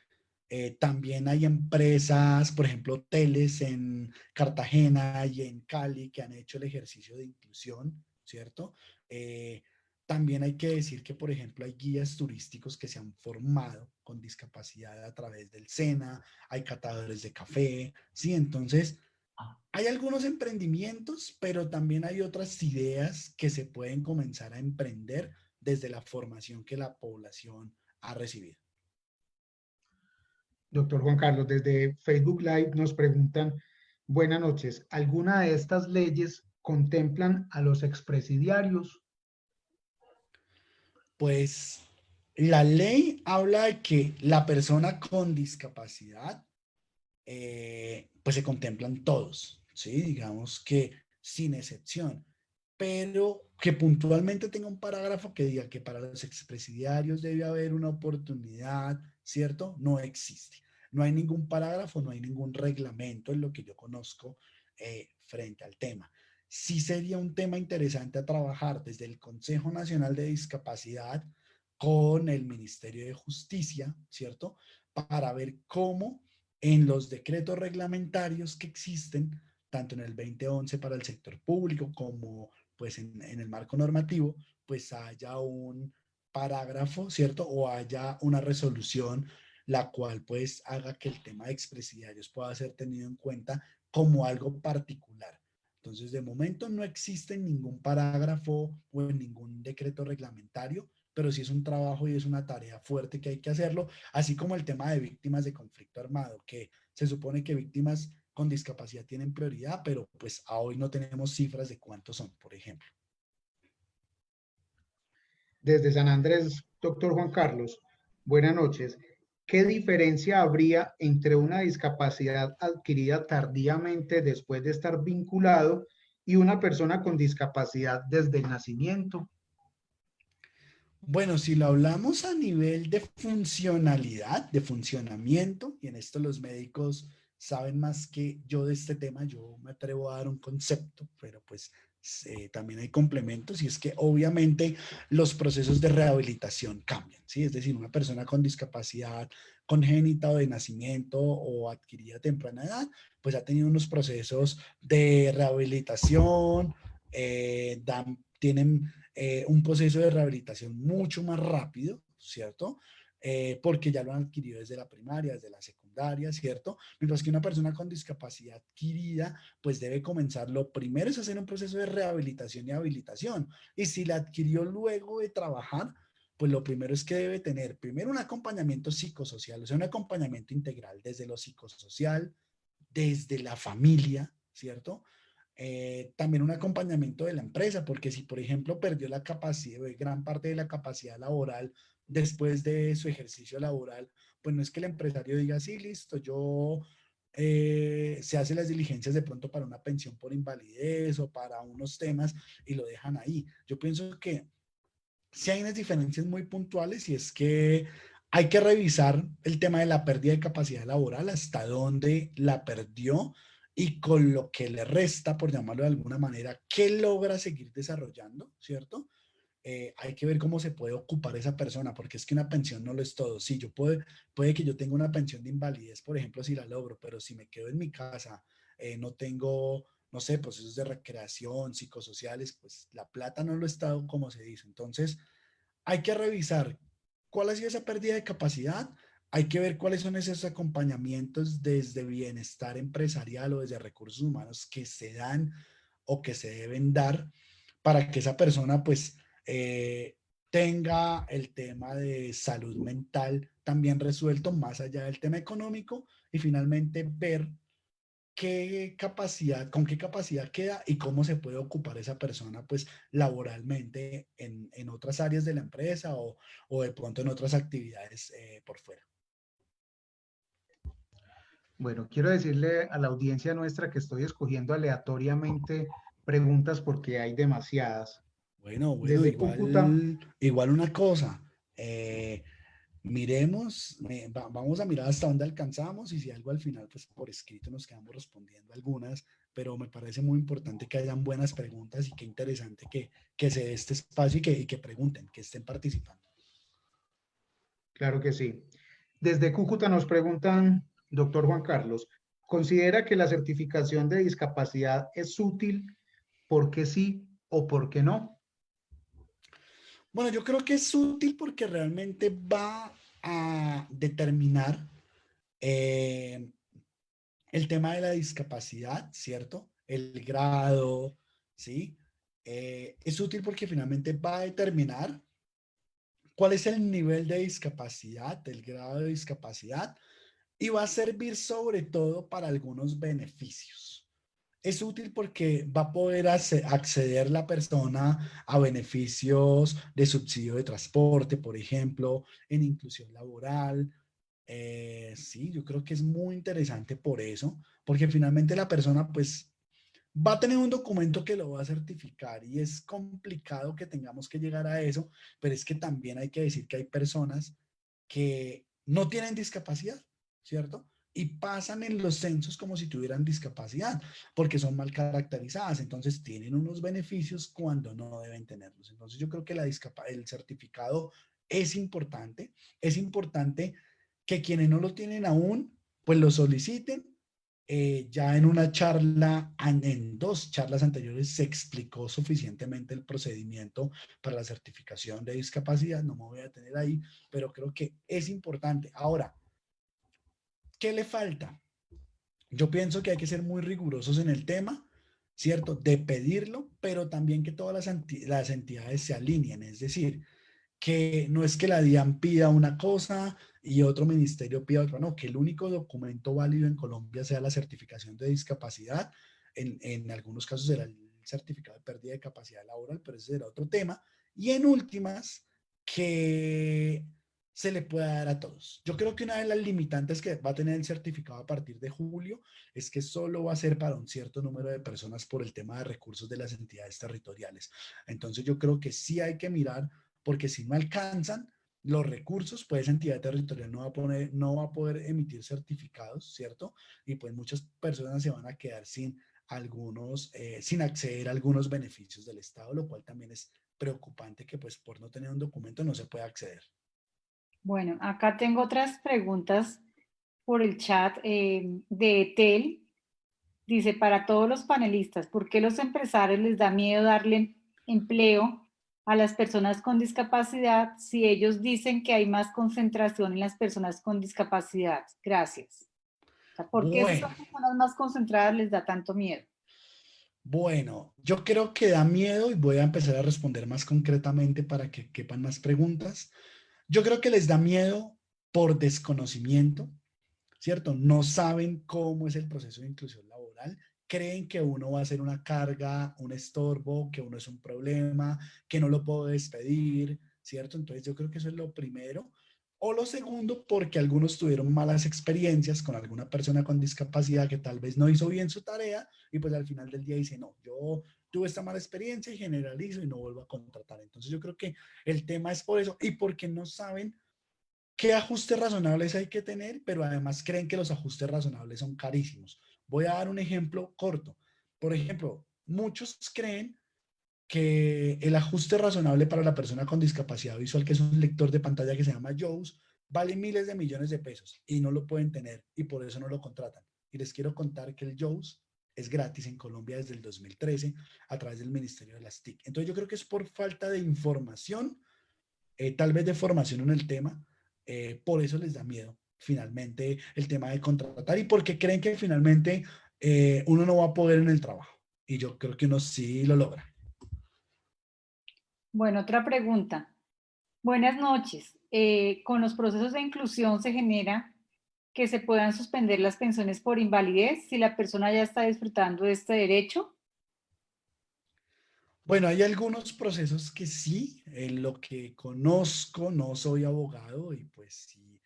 También hay empresas, por ejemplo, hoteles en Cartagena y en Cali que han hecho el ejercicio de inclusión, ¿cierto? Eh, También hay que decir que, por ejemplo, hay guías turísticos que se han formado con discapacidad a través del SENA, hay catadores de café, ¿sí? Entonces, hay algunos emprendimientos, pero también hay otras ideas que se pueden comenzar a emprender desde la formación que la población ha recibido. Doctor Juan Carlos, desde Facebook Live nos preguntan, buenas noches, ¿alguna de estas leyes contemplan a los expresidiarios? Pues la ley habla de que la persona con discapacidad, pues se contemplan todos, ¿sí? Digamos que sin excepción, pero que puntualmente tenga un parágrafo que diga que para los expresidiarios debe haber una oportunidad, ¿cierto? No existe. No hay ningún parágrafo, no hay ningún reglamento en lo que yo conozco frente al tema. Sí sería un tema interesante a trabajar desde el Consejo Nacional de Discapacidad con el Ministerio de Justicia, ¿cierto? Para ver cómo en los decretos reglamentarios que existen, tanto en el 2011 para el sector público como pues en el marco normativo, pues haya un parágrafo, ¿cierto? O haya una resolución la cual pues haga que el tema de expresidiarios pueda ser tenido en cuenta como algo particular. Entonces, de momento no existe ningún parágrafo o en ningún decreto reglamentario, pero sí es un trabajo y es una tarea fuerte que hay que hacerlo, así como el tema de víctimas de conflicto armado, que se supone que víctimas con discapacidad tienen prioridad, pero pues a hoy no tenemos cifras de cuántos son, por ejemplo. Desde San Andrés, doctor Juan Carlos, buenas noches. ¿Qué diferencia habría entre una discapacidad adquirida tardíamente después de estar vinculado y una persona con discapacidad desde el nacimiento? Bueno, si lo hablamos a nivel de funcionalidad, de funcionamiento, y en esto los médicos saben más que yo de este tema, yo me atrevo a dar un concepto, pero pues también hay complementos y es que obviamente los procesos de rehabilitación cambian, ¿sí? Es decir, una persona con discapacidad congénita o de nacimiento o adquirida a temprana edad, pues ha tenido unos procesos de rehabilitación, dan tienen un proceso de rehabilitación mucho más rápido, ¿cierto? Porque ya lo han adquirido desde la primaria, desde la secundaria, ¿cierto? Mientras que una persona con discapacidad adquirida, pues debe comenzar, lo primero es hacer un proceso de rehabilitación y habilitación. Y si la adquirió luego de trabajar, pues lo primero es que debe tener, primero un acompañamiento psicosocial, o sea, un acompañamiento integral desde lo psicosocial, desde la familia, ¿cierto? También un acompañamiento de la empresa, porque si, por ejemplo, perdió la capacidad, gran parte de la capacidad laboral después de su ejercicio laboral, pues no es que el empresario diga, sí, listo, yo se hace las diligencias de pronto para una pensión por invalidez o para unos temas y lo dejan ahí. Yo pienso que sí hay unas diferencias muy puntuales y es que hay que revisar el tema de la pérdida de capacidad laboral, hasta dónde la perdió y con lo que le resta, por llamarlo de alguna manera, qué logra seguir desarrollando, ¿cierto? Hay que ver cómo se puede ocupar esa persona, porque es que una pensión no lo es todo. Sí, puede que yo tenga una pensión de invalidez, por ejemplo, si la logro, pero si me quedo en mi casa, no tengo, no sé, procesos de recreación, psicosociales, pues la plata no lo es todo, como se dice. Entonces, hay que revisar cuál ha sido esa pérdida de capacidad. Hay que ver cuáles son esos acompañamientos desde bienestar empresarial o desde recursos humanos que se dan o que se deben dar para que esa persona pues eh, tenga el tema de salud mental también resuelto más allá del tema económico y finalmente ver qué capacidad, con qué capacidad queda y cómo se puede ocupar esa persona pues laboralmente en otras áreas de la empresa o de pronto en otras actividades por fuera. Bueno, quiero decirle a la audiencia nuestra que estoy escogiendo aleatoriamente preguntas porque hay demasiadas. Bueno, Desde Cúcuta, igual una cosa, miremos, vamos a mirar hasta dónde alcanzamos y si algo al final, pues por escrito nos quedamos respondiendo algunas, pero me parece muy importante que hayan buenas preguntas y qué interesante que se dé este espacio y que pregunten, que estén participando. claro que sí. Desde Cúcuta nos preguntan, doctor Juan Carlos, ¿considera que la certificación de discapacidad es útil? ¿Por qué sí o por qué no? Bueno, yo creo que es útil porque realmente va a determinar eh, el tema de la discapacidad, ¿cierto? El grado, ¿sí? Es útil porque finalmente va a determinar cuál es el nivel de discapacidad, el grado de discapacidad, y va a servir sobre todo para algunos beneficios. Es útil porque va a poder acceder la persona a beneficios de subsidio de transporte, por ejemplo, en inclusión laboral. Sí, yo creo que es muy interesante por eso, porque finalmente la persona pues va a tener un documento que lo va a certificar y es complicado que tengamos que llegar a eso, pero es que también hay que decir que hay personas que no tienen discapacidad, ¿cierto? Y pasan en los censos como si tuvieran discapacidad, porque son mal caracterizadas, entonces tienen unos beneficios cuando no deben tenerlos. Entonces yo creo que el certificado es importante que quienes no lo tienen aún, pues lo soliciten. Ya en una charla, en dos charlas anteriores, se explicó suficientemente el procedimiento para la certificación de discapacidad, no me voy a detener ahí, pero creo que es importante. Ahora, ¿qué le falta? Yo pienso que hay que ser muy rigurosos en el tema, ¿cierto? De pedirlo, pero también que todas las entidades se alineen, es decir, que no es que la DIAN pida una cosa y otro ministerio pida otra, no, que el único documento válido en Colombia sea la certificación de discapacidad, en algunos casos será el certificado de pérdida de capacidad laboral, pero ese será otro tema, y en últimas, que se le pueda dar a todos. Yo creo que una de las limitantes que va a tener el certificado a partir de julio es que solo va a ser para un cierto número de personas por el tema de recursos de las entidades territoriales. Entonces yo creo que sí hay que mirar porque si no alcanzan los recursos, pues esa entidad territorial no va a poder emitir certificados, ¿cierto? Y pues muchas personas se van a quedar sin acceder a algunos beneficios del Estado, lo cual también es preocupante que pues por no tener un documento no se pueda acceder. Bueno, acá tengo otras preguntas por el chat de Etel. Dice, para todos los panelistas, ¿por qué los empresarios les da miedo darle empleo a las personas con discapacidad si ellos dicen que hay más concentración en las personas con discapacidad? Gracias. O sea, ¿por qué si Bueno, son personas más concentradas les da tanto miedo? bueno, yo creo que da miedo y voy a empezar a responder más concretamente para que quepan más preguntas. Yo creo que les da miedo por desconocimiento, ¿cierto? No saben cómo es el proceso de inclusión laboral, creen que uno va a ser una carga, un estorbo, que uno es un problema, que no lo puedo despedir, ¿cierto? Entonces yo creo que eso es lo primero. O lo segundo, porque algunos tuvieron malas experiencias con alguna persona con discapacidad que tal vez no hizo bien su tarea y pues al final del día dice, no, yo tuve esta mala experiencia y generalizo y no vuelvo a contratar. Entonces yo creo que el tema es por eso y porque no saben qué ajustes razonables hay que tener, pero además creen que los ajustes razonables son carísimos. Voy a dar un ejemplo corto. Por ejemplo, muchos creen que el ajuste razonable para la persona con discapacidad visual, que es un lector de pantalla que se llama JAWS, vale miles de millones de pesos y no lo pueden tener y por eso no lo contratan. Y les quiero contar que el JAWS es gratis en Colombia desde el 2013 a través del Ministerio de las TIC. Entonces yo creo que es por falta de información, tal vez de formación en el tema, por eso les da miedo finalmente el tema de contratar y porque creen que finalmente uno no va a poder en el trabajo. Y yo creo que uno sí lo logra. Bueno, otra pregunta. Buenas noches. Con los procesos de inclusión se genera que se puedan suspender las pensiones por invalidez si la persona ya está disfrutando de este derecho. Bueno, hay algunos procesos que sí, en lo que conozco, no soy abogado y pues si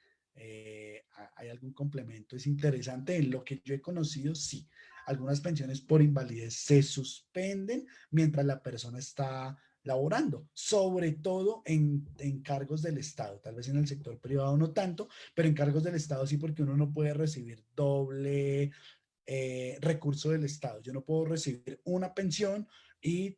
hay algún complemento es interesante. En lo que yo he conocido, sí, algunas pensiones por invalidez se suspenden mientras la persona está laborando, sobre todo en cargos del Estado, tal vez en el sector privado no tanto, pero en cargos del Estado sí, porque uno no puede recibir doble recurso del Estado. Yo no puedo recibir una pensión y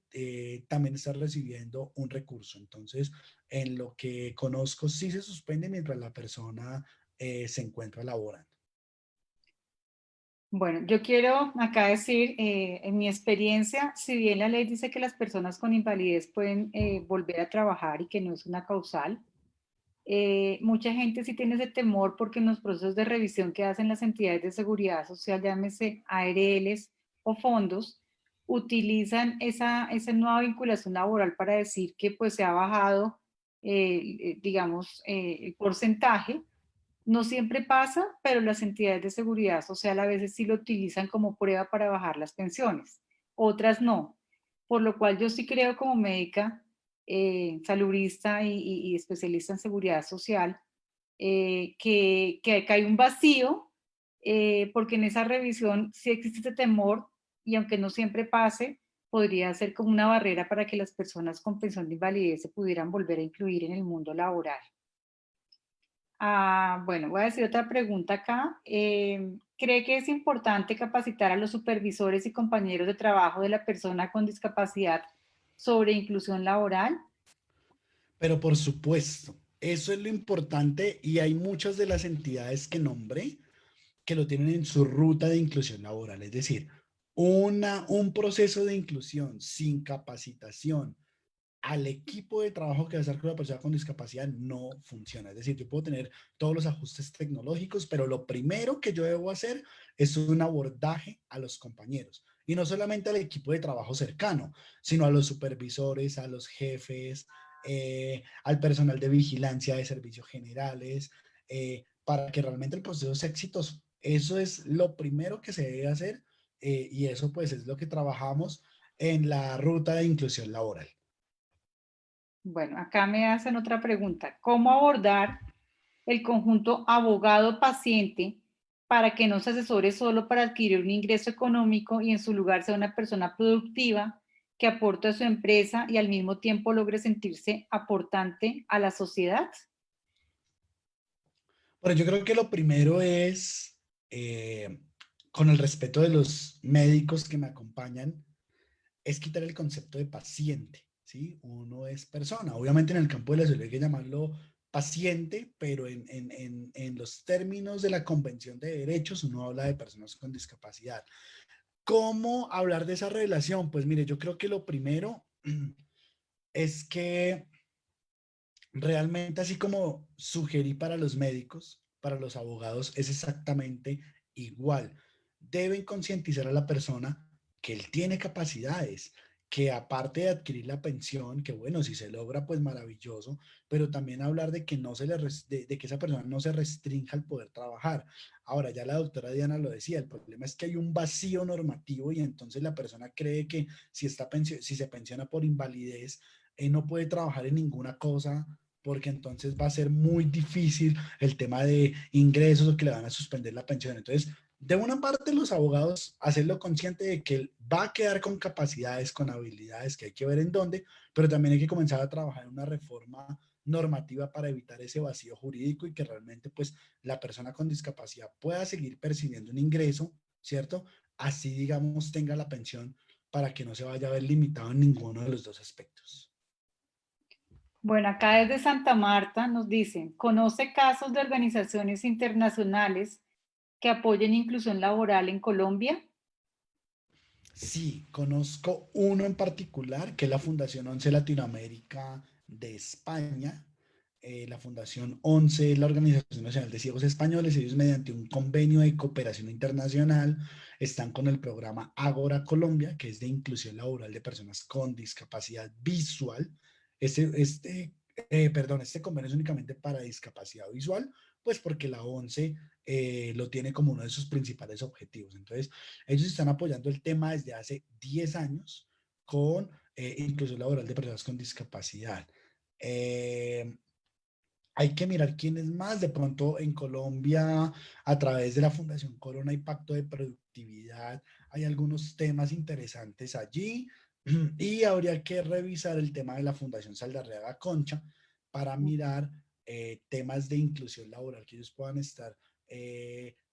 también estar recibiendo un recurso. Entonces, en lo que conozco, sí se suspende mientras la persona se encuentra laborando. Bueno, yo quiero acá decir, en mi experiencia, si bien la ley dice que las personas con invalidez pueden volver a trabajar y que no es una causal, mucha gente sí tiene ese temor porque en los procesos de revisión que hacen las entidades de seguridad social, llámese ARLs o fondos, utilizan esa nueva vinculación laboral para decir que pues se ha bajado, digamos, el porcentaje. No siempre pasa, pero las entidades de seguridad social a veces sí lo utilizan como prueba para bajar las pensiones, otras no. Por lo cual yo sí creo como médica, saludista y especialista en seguridad social, que hay un vacío, porque en esa revisión sí existe este temor y aunque no siempre pase, podría ser como una barrera para que las personas con pensión de invalidez se pudieran volver a incluir en el mundo laboral. Bueno, voy a decir otra pregunta acá. ¿Cree que es importante capacitar a los supervisores y compañeros de trabajo de la persona con discapacidad sobre inclusión laboral? Pero por supuesto, eso es lo importante y hay muchas de las entidades que nombré que lo tienen en su ruta de inclusión laboral. Es decir, un proceso de inclusión sin capacitación al equipo de trabajo que va a estar con la persona con discapacidad no funciona. Es decir, yo puedo tener todos los ajustes tecnológicos, pero lo primero que yo debo hacer es un abordaje a los compañeros. Y no solamente al equipo de trabajo cercano, sino a los supervisores, a los jefes, al personal de vigilancia de servicios generales, para que realmente el proceso sea exitoso. Eso es lo primero que se debe hacer y eso pues es lo que trabajamos en la ruta de inclusión laboral. Bueno, acá me hacen otra pregunta. ¿Cómo abordar el conjunto abogado-paciente para que no se asesore solo para adquirir un ingreso económico y en su lugar sea una persona productiva que aporte a su empresa y al mismo tiempo logre sentirse aportante a la sociedad? Bueno, yo creo que lo primero es, con el respeto de los médicos que me acompañan, es quitar el concepto de paciente, ¿sí? Uno es persona. Obviamente en el campo de la salud hay que llamarlo paciente, pero en los términos de la Convención de Derechos uno habla de personas con discapacidad. ¿Cómo hablar de esa relación? Pues mire, yo creo que lo primero es que realmente, así como sugerí para los médicos, para los abogados es exactamente igual. Deben concientizar a la persona que él tiene capacidades, que aparte de adquirir la pensión, que bueno, si se logra, pues maravilloso, pero también hablar de que no se le de que esa persona no se restrinja al poder trabajar. Ahora, ya la doctora Diana lo decía, el problema es que hay un vacío normativo y entonces la persona cree que si se pensiona por invalidez, no puede trabajar en ninguna cosa porque entonces va a ser muy difícil el tema de ingresos o que le van a suspender la pensión. Entonces, de una parte, los abogados hacerlo consciente de que él va a quedar con capacidades, con habilidades, que hay que ver en dónde, pero también hay que comenzar a trabajar en una reforma normativa para evitar ese vacío jurídico y que realmente pues la persona con discapacidad pueda seguir percibiendo un ingreso, ¿cierto? Así digamos tenga la pensión para que no se vaya a ver limitado en ninguno de los dos aspectos. Bueno, acá desde Santa Marta nos dicen, ¿conoce casos de organizaciones internacionales que apoyen inclusión laboral en Colombia? Sí, conozco uno en particular, que es la Fundación 11 Latinoamérica de España. La Fundación 11 es la Organización Nacional de Ciegos Españoles. Ellos, mediante un convenio de cooperación internacional, están con el programa Ágora Colombia, que es de inclusión laboral de personas con discapacidad visual. Este convenio es únicamente para discapacidad visual, pues porque la 11 lo tiene como uno de sus principales objetivos. Entonces, ellos están apoyando el tema desde hace 10 años con inclusión laboral de personas con discapacidad. Eh, Hay que mirar quién es más. De pronto en Colombia, a través de la Fundación Corona y Pacto de Productividad, hay algunos temas interesantes allí. Y habría que revisar el tema de la Fundación Saldarriaga Concha para mirar temas de inclusión laboral que ellos puedan estar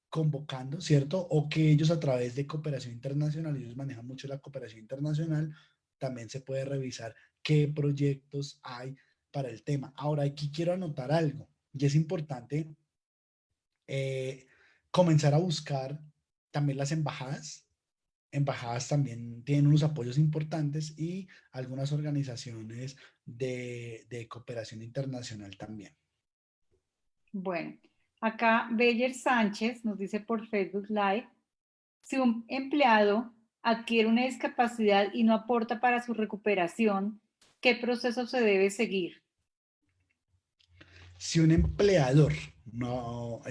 convocando, ¿cierto? O que ellos a través de cooperación internacional, ellos manejan mucho la cooperación internacional, también se puede revisar qué proyectos hay para el tema. Ahora, aquí quiero anotar algo, y es importante eh, comenzar a buscar también las embajadas. Embajadas también tienen unos apoyos importantes y algunas organizaciones de cooperación internacional también. Bueno, acá Beyer Sánchez nos dice por Facebook Live, si un empleado adquiere una discapacidad y no aporta para su recuperación, ¿qué proceso se debe seguir? Si un empleador no...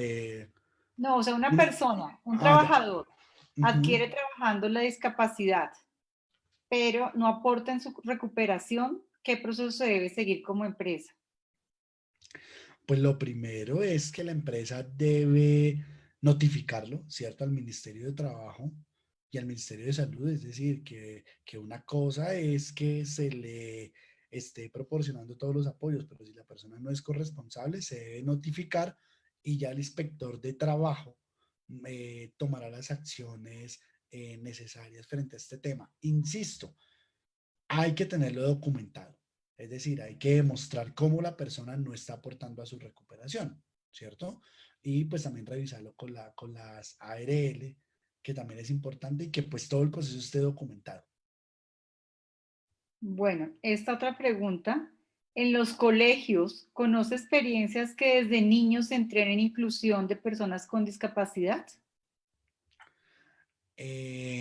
No, o sea, una una, persona, un ya. trabajador, Ujú. adquiere trabajando la discapacidad, pero no aporta en su recuperación, ¿qué proceso se debe seguir como empresa? Pues lo primero es que la empresa debe notificarlo, ¿cierto? Al Ministerio de Trabajo y al Ministerio de Salud. Es decir, que una cosa es que se le esté proporcionando todos los apoyos, pero si la persona no es corresponsable, se debe notificar y ya el inspector de trabajo tomará las acciones necesarias frente a este tema. Insisto, hay que tenerlo documentado. Es decir, hay que demostrar cómo la persona no está aportando a su recuperación, ¿cierto? Y pues también revisarlo con las ARL, que también es importante y que pues todo el proceso esté documentado. Bueno, esta otra pregunta. En los colegios, ¿conoce experiencias que desde niños se entrenen inclusión de personas con discapacidad?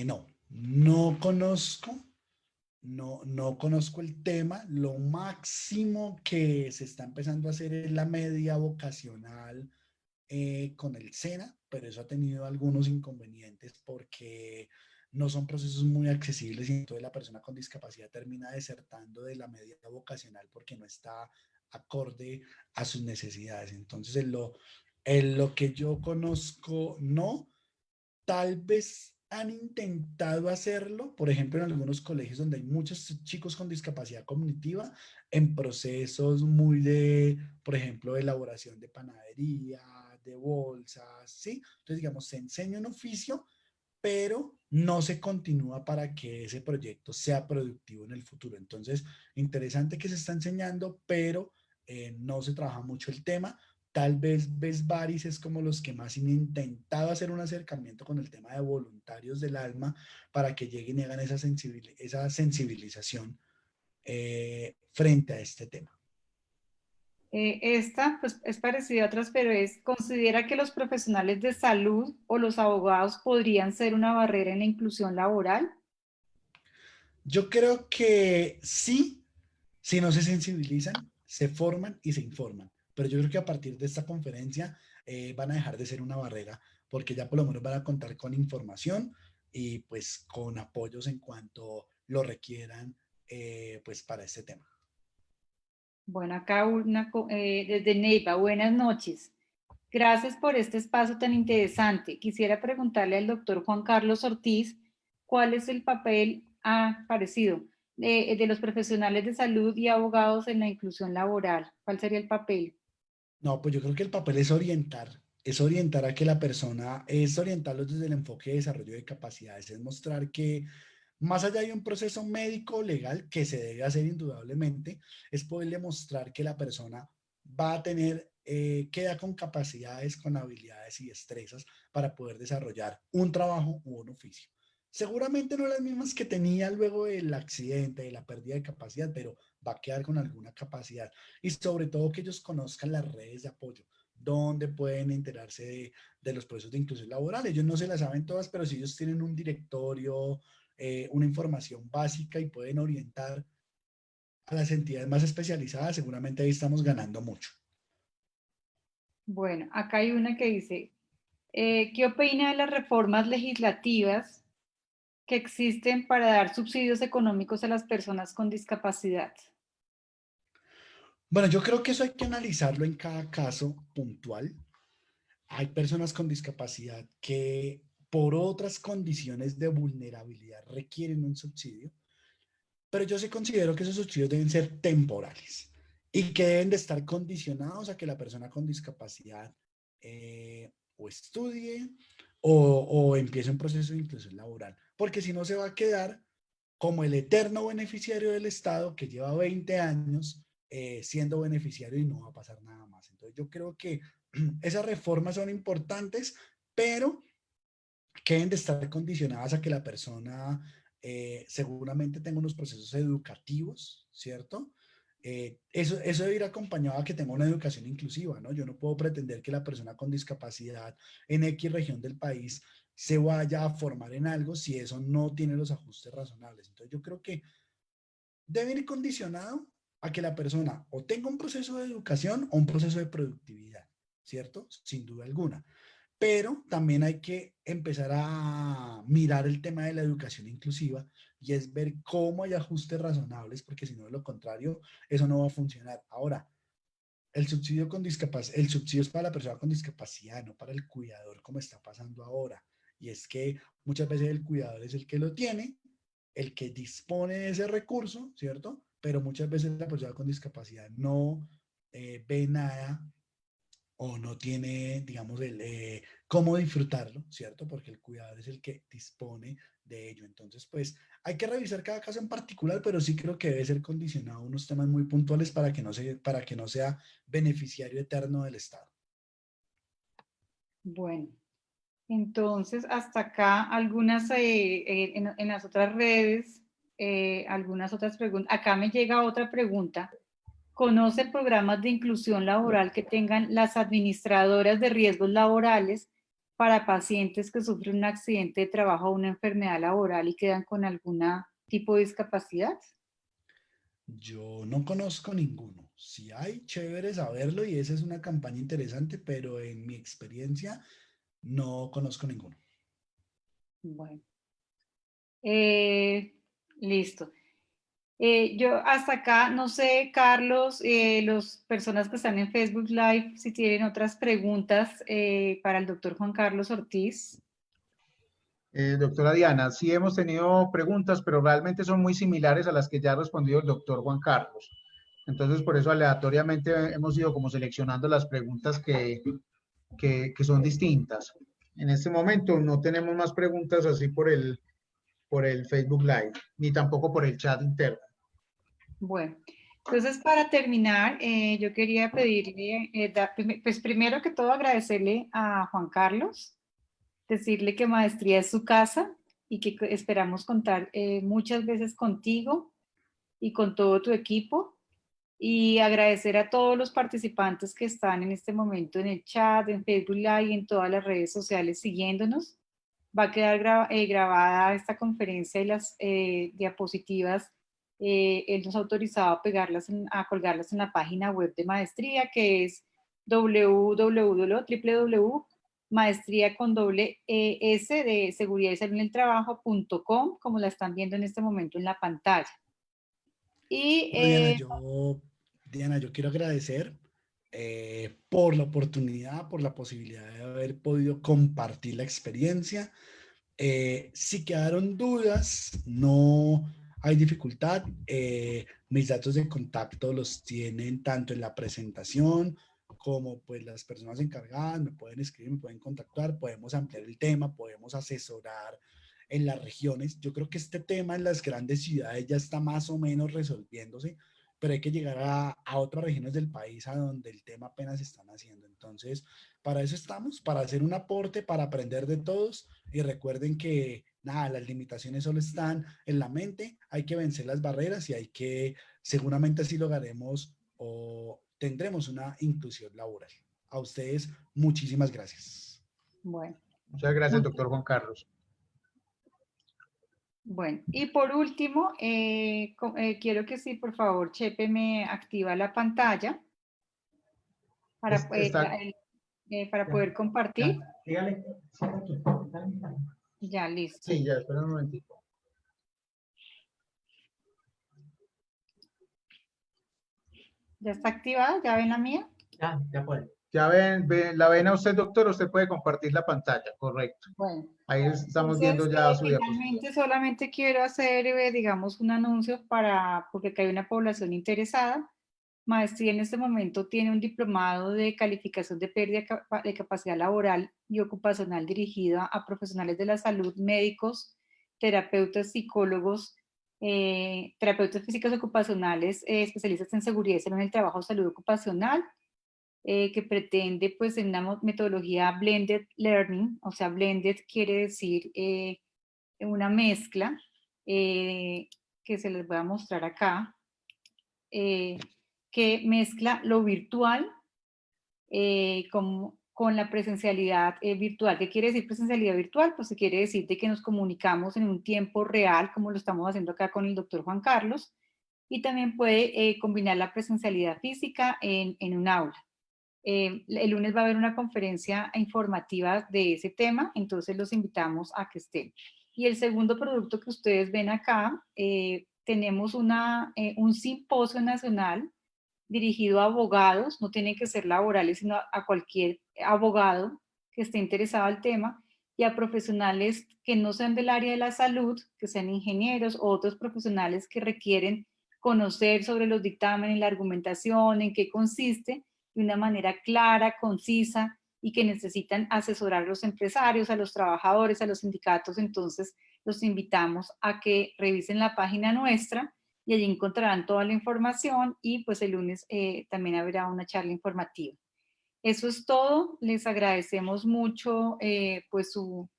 No, no conozco, no conozco el tema. Lo máximo que se está empezando a hacer es la media vocacional con el SENA, pero eso ha tenido algunos inconvenientes porque no son procesos muy accesibles y entonces la persona con discapacidad termina desertando de la media vocacional porque no está acorde a sus necesidades. Entonces, en lo que yo conozco, no. Tal vez han intentado hacerlo, por ejemplo, en algunos colegios donde hay muchos chicos con discapacidad cognitiva, en procesos muy de, por ejemplo, de elaboración de panadería, de bolsas, ¿sí? Entonces, digamos, se enseña un oficio, pero no se continúa para que ese proyecto sea productivo en el futuro. Entonces, interesante que se está enseñando, pero no se trabaja mucho el tema. Tal vez Vesbaris es como los que más han intentado hacer un acercamiento con el tema de voluntarios del alma para que lleguen y hagan esa sensibilización frente a este tema. Esta pues, es parecida a otras, pero ¿considera que los profesionales de salud o los abogados podrían ser una barrera en la inclusión laboral? Yo creo que sí, si no se sensibilizan, se forman y se informan. Pero yo creo que a partir de esta conferencia van a dejar de ser una barrera, porque ya por lo menos van a contar con información y pues con apoyos en cuanto lo requieran pues para este tema. Bueno, acá desde Neiva, buenas noches. Gracias por este espacio tan interesante. Quisiera preguntarle al doctor Juan Carlos Ortiz cuál es el papel parecido de los profesionales de salud y abogados en la inclusión laboral. ¿Cuál sería el papel? No, pues yo creo que el papel es orientar a que la persona, es orientarlos desde el enfoque de desarrollo de capacidades, es mostrar que más allá de un proceso médico legal que se debe hacer indudablemente, es poderle mostrar que la persona va a tener, queda con capacidades, con habilidades y destrezas para poder desarrollar un trabajo u un oficio. Seguramente no las mismas que tenía luego del accidente, de la pérdida de capacidad, pero va a quedar con alguna capacidad. Y sobre todo que ellos conozcan las redes de apoyo, donde pueden enterarse de los procesos de inclusión laboral. Ellos no se las saben todas, pero si ellos tienen un directorio, una información básica y pueden orientar a las entidades más especializadas, seguramente ahí estamos ganando mucho. Bueno, acá hay una que dice, ¿qué opina de las reformas legislativas que existen para dar subsidios económicos a las personas con discapacidad? Bueno, yo creo que eso hay que analizarlo en cada caso puntual. Hay personas con discapacidad que por otras condiciones de vulnerabilidad requieren un subsidio, pero yo sí considero que esos subsidios deben ser temporales y que deben de estar condicionados a que la persona con discapacidad o estudie o empiece un proceso de inclusión laboral, porque si no se va a quedar como el eterno beneficiario del Estado que lleva 20 años siendo beneficiario y no va a pasar nada más. Entonces yo creo que esas reformas son importantes, pero que deben de estar condicionadas a que la persona seguramente tenga unos procesos educativos, ¿cierto? Eso debe ir acompañado a que tenga una educación inclusiva, ¿no? Yo no puedo pretender que la persona con discapacidad en X región del país se vaya a formar en algo si eso no tiene los ajustes razonables. Entonces yo creo que debe ir condicionado a que la persona o tenga un proceso de educación o un proceso de productividad, ¿cierto? Sin duda alguna. Pero también hay que empezar a mirar el tema de la educación inclusiva y es ver cómo hay ajustes razonables, porque si no, de lo contrario, eso no va a funcionar. Ahora, el subsidio es para la persona con discapacidad, no para el cuidador, como está pasando ahora. Y es que muchas veces el cuidador es el que lo tiene, el que dispone de ese recurso, ¿cierto? Pero muchas veces la persona con discapacidad no ve nada o no tiene, digamos, cómo disfrutarlo, ¿cierto? Porque el cuidador es el que dispone de ello. Entonces, pues, hay que revisar cada caso en particular, pero sí creo que debe ser condicionado a unos temas muy puntuales para que no sea beneficiario eterno del Estado. Bueno, entonces hasta acá algunas en las otras redes, algunas otras preguntas. Acá me llega otra pregunta. ¿Conoce programas de inclusión laboral que tengan las administradoras de riesgos laborales para pacientes que sufren un accidente de trabajo o una enfermedad laboral y quedan con algún tipo de discapacidad? Yo no conozco ninguno. Si hay, chévere saberlo y esa es una campaña interesante, pero en mi experiencia no conozco ninguno. Bueno, listo. Yo hasta acá, no sé, Carlos, las personas que están en Facebook Live, si tienen otras preguntas para el doctor Juan Carlos Ortiz. Doctora Diana, sí hemos tenido preguntas, pero realmente son muy similares a las que ya ha respondido el doctor Juan Carlos. Entonces, por eso aleatoriamente hemos ido como seleccionando las preguntas que son distintas. En este momento no tenemos más preguntas así por el Facebook Live, ni tampoco por el chat interno. Bueno, entonces para terminar, yo quería pedirle, pues primero que todo agradecerle a Juan Carlos, decirle que Maestría es su casa y que esperamos contar muchas veces contigo y con todo tu equipo. Y agradecer a todos los participantes que están en este momento en el chat, en Facebook Live y en todas las redes sociales siguiéndonos. Va a quedar grabada esta conferencia y las diapositivas. Él nos ha autorizado a colgarlas en la página web de Maestría, que es www.maestría con doble S de seguridad y salud en el trabajo.com, como la están viendo en este momento en la pantalla. Y Diana, yo quiero agradecer por la oportunidad, por la posibilidad de haber podido compartir la experiencia. Si quedaron dudas, no hay dificultad. Mis datos de contacto los tienen tanto en la presentación como pues las personas encargadas. Me pueden escribir, me pueden contactar, podemos ampliar el tema, podemos asesorar en las regiones. Yo creo que este tema en las grandes ciudades ya está más o menos resolviéndose, pero hay que llegar a otras regiones del país a donde el tema apenas se están haciendo. Entonces, para eso estamos, para hacer un aporte, para aprender de todos. Y recuerden que nada, las limitaciones solo están en la mente, hay que vencer las barreras y seguramente así lograremos o tendremos una inclusión laboral. A ustedes, muchísimas gracias. bueno. Muchas gracias, doctor Juan Carlos. Bueno, y por último, quiero que sí, por favor, Chepe me activa la pantalla para poder compartir. Dígale. Ya, listo. Sí, ya, espera un momentito. ¿Ya está activada? ¿Ya ven la mía? Ya puede. Ya la ven a usted, doctor, usted puede compartir la pantalla, correcto. Bueno. Ahí estamos Entonces, viendo ya su diapositiva. finalmente solamente quiero hacer, digamos, un anuncio porque acá hay una población interesada. Maestría en este momento tiene un diplomado de calificación de pérdida de capacidad laboral y ocupacional dirigido a profesionales de la salud, médicos, terapeutas, psicólogos, terapeutas físicos ocupacionales, especialistas en seguridad y salud en el trabajo, salud ocupacional, que pretende pues en una metodología blended learning, o sea, blended quiere decir una mezcla que se les voy a mostrar acá, que mezcla lo virtual con la presencialidad virtual. ¿Qué quiere decir presencialidad virtual? Pues quiere decir de que nos comunicamos en un tiempo real, como lo estamos haciendo acá con el doctor Juan Carlos, y también puede combinar la presencialidad física en un aula. El lunes va a haber una conferencia informativa de ese tema, entonces los invitamos a que estén. Y el segundo producto que ustedes ven acá, tenemos un simposio nacional dirigido a abogados, no tienen que ser laborales, sino a cualquier abogado que esté interesado al tema, y a profesionales que no sean del área de la salud, que sean ingenieros o otros profesionales que requieren conocer sobre los dictámenes, la argumentación, en qué consiste, de una manera clara, concisa, y que necesitan asesorar a los empresarios, a los trabajadores, a los sindicatos. Entonces los invitamos a que revisen la página nuestra y allí encontrarán toda la información, y pues el lunes también habrá una charla informativa. Eso es todo, les agradecemos mucho pues su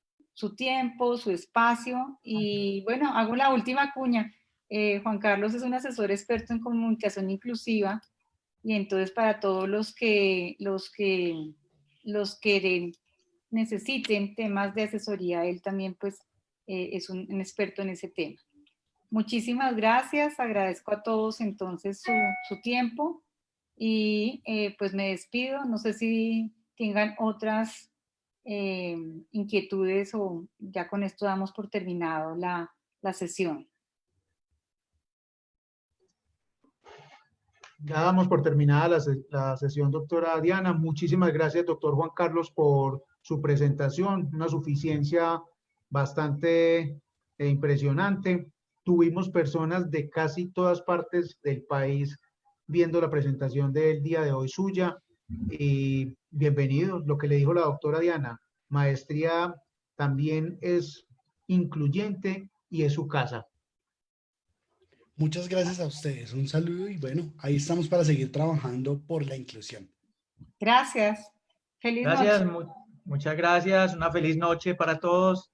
tiempo, su espacio, y bueno, hago la última cuña. Juan Carlos es un asesor experto en comunicación inclusiva, y entonces para todos los que necesiten temas de asesoría, él también pues es un experto en ese tema. Muchísimas gracias, agradezco a todos entonces su tiempo, y pues me despido. No sé si tengan otras inquietudes, o ya con esto damos por terminado la sesión. Ya damos por terminada la sesión, doctora Diana. Muchísimas gracias, doctor Juan Carlos, por su presentación. Una suficiencia bastante impresionante. Tuvimos personas de casi todas partes del país viendo la presentación del día de hoy suya. Y bienvenidos. Lo que le dijo la doctora Diana, Maestría también es incluyente y es su casa. Muchas gracias a ustedes, un saludo y bueno, ahí estamos para seguir trabajando por la inclusión. Gracias. Feliz Gracias, noche. muchas gracias. Una feliz noche para todos.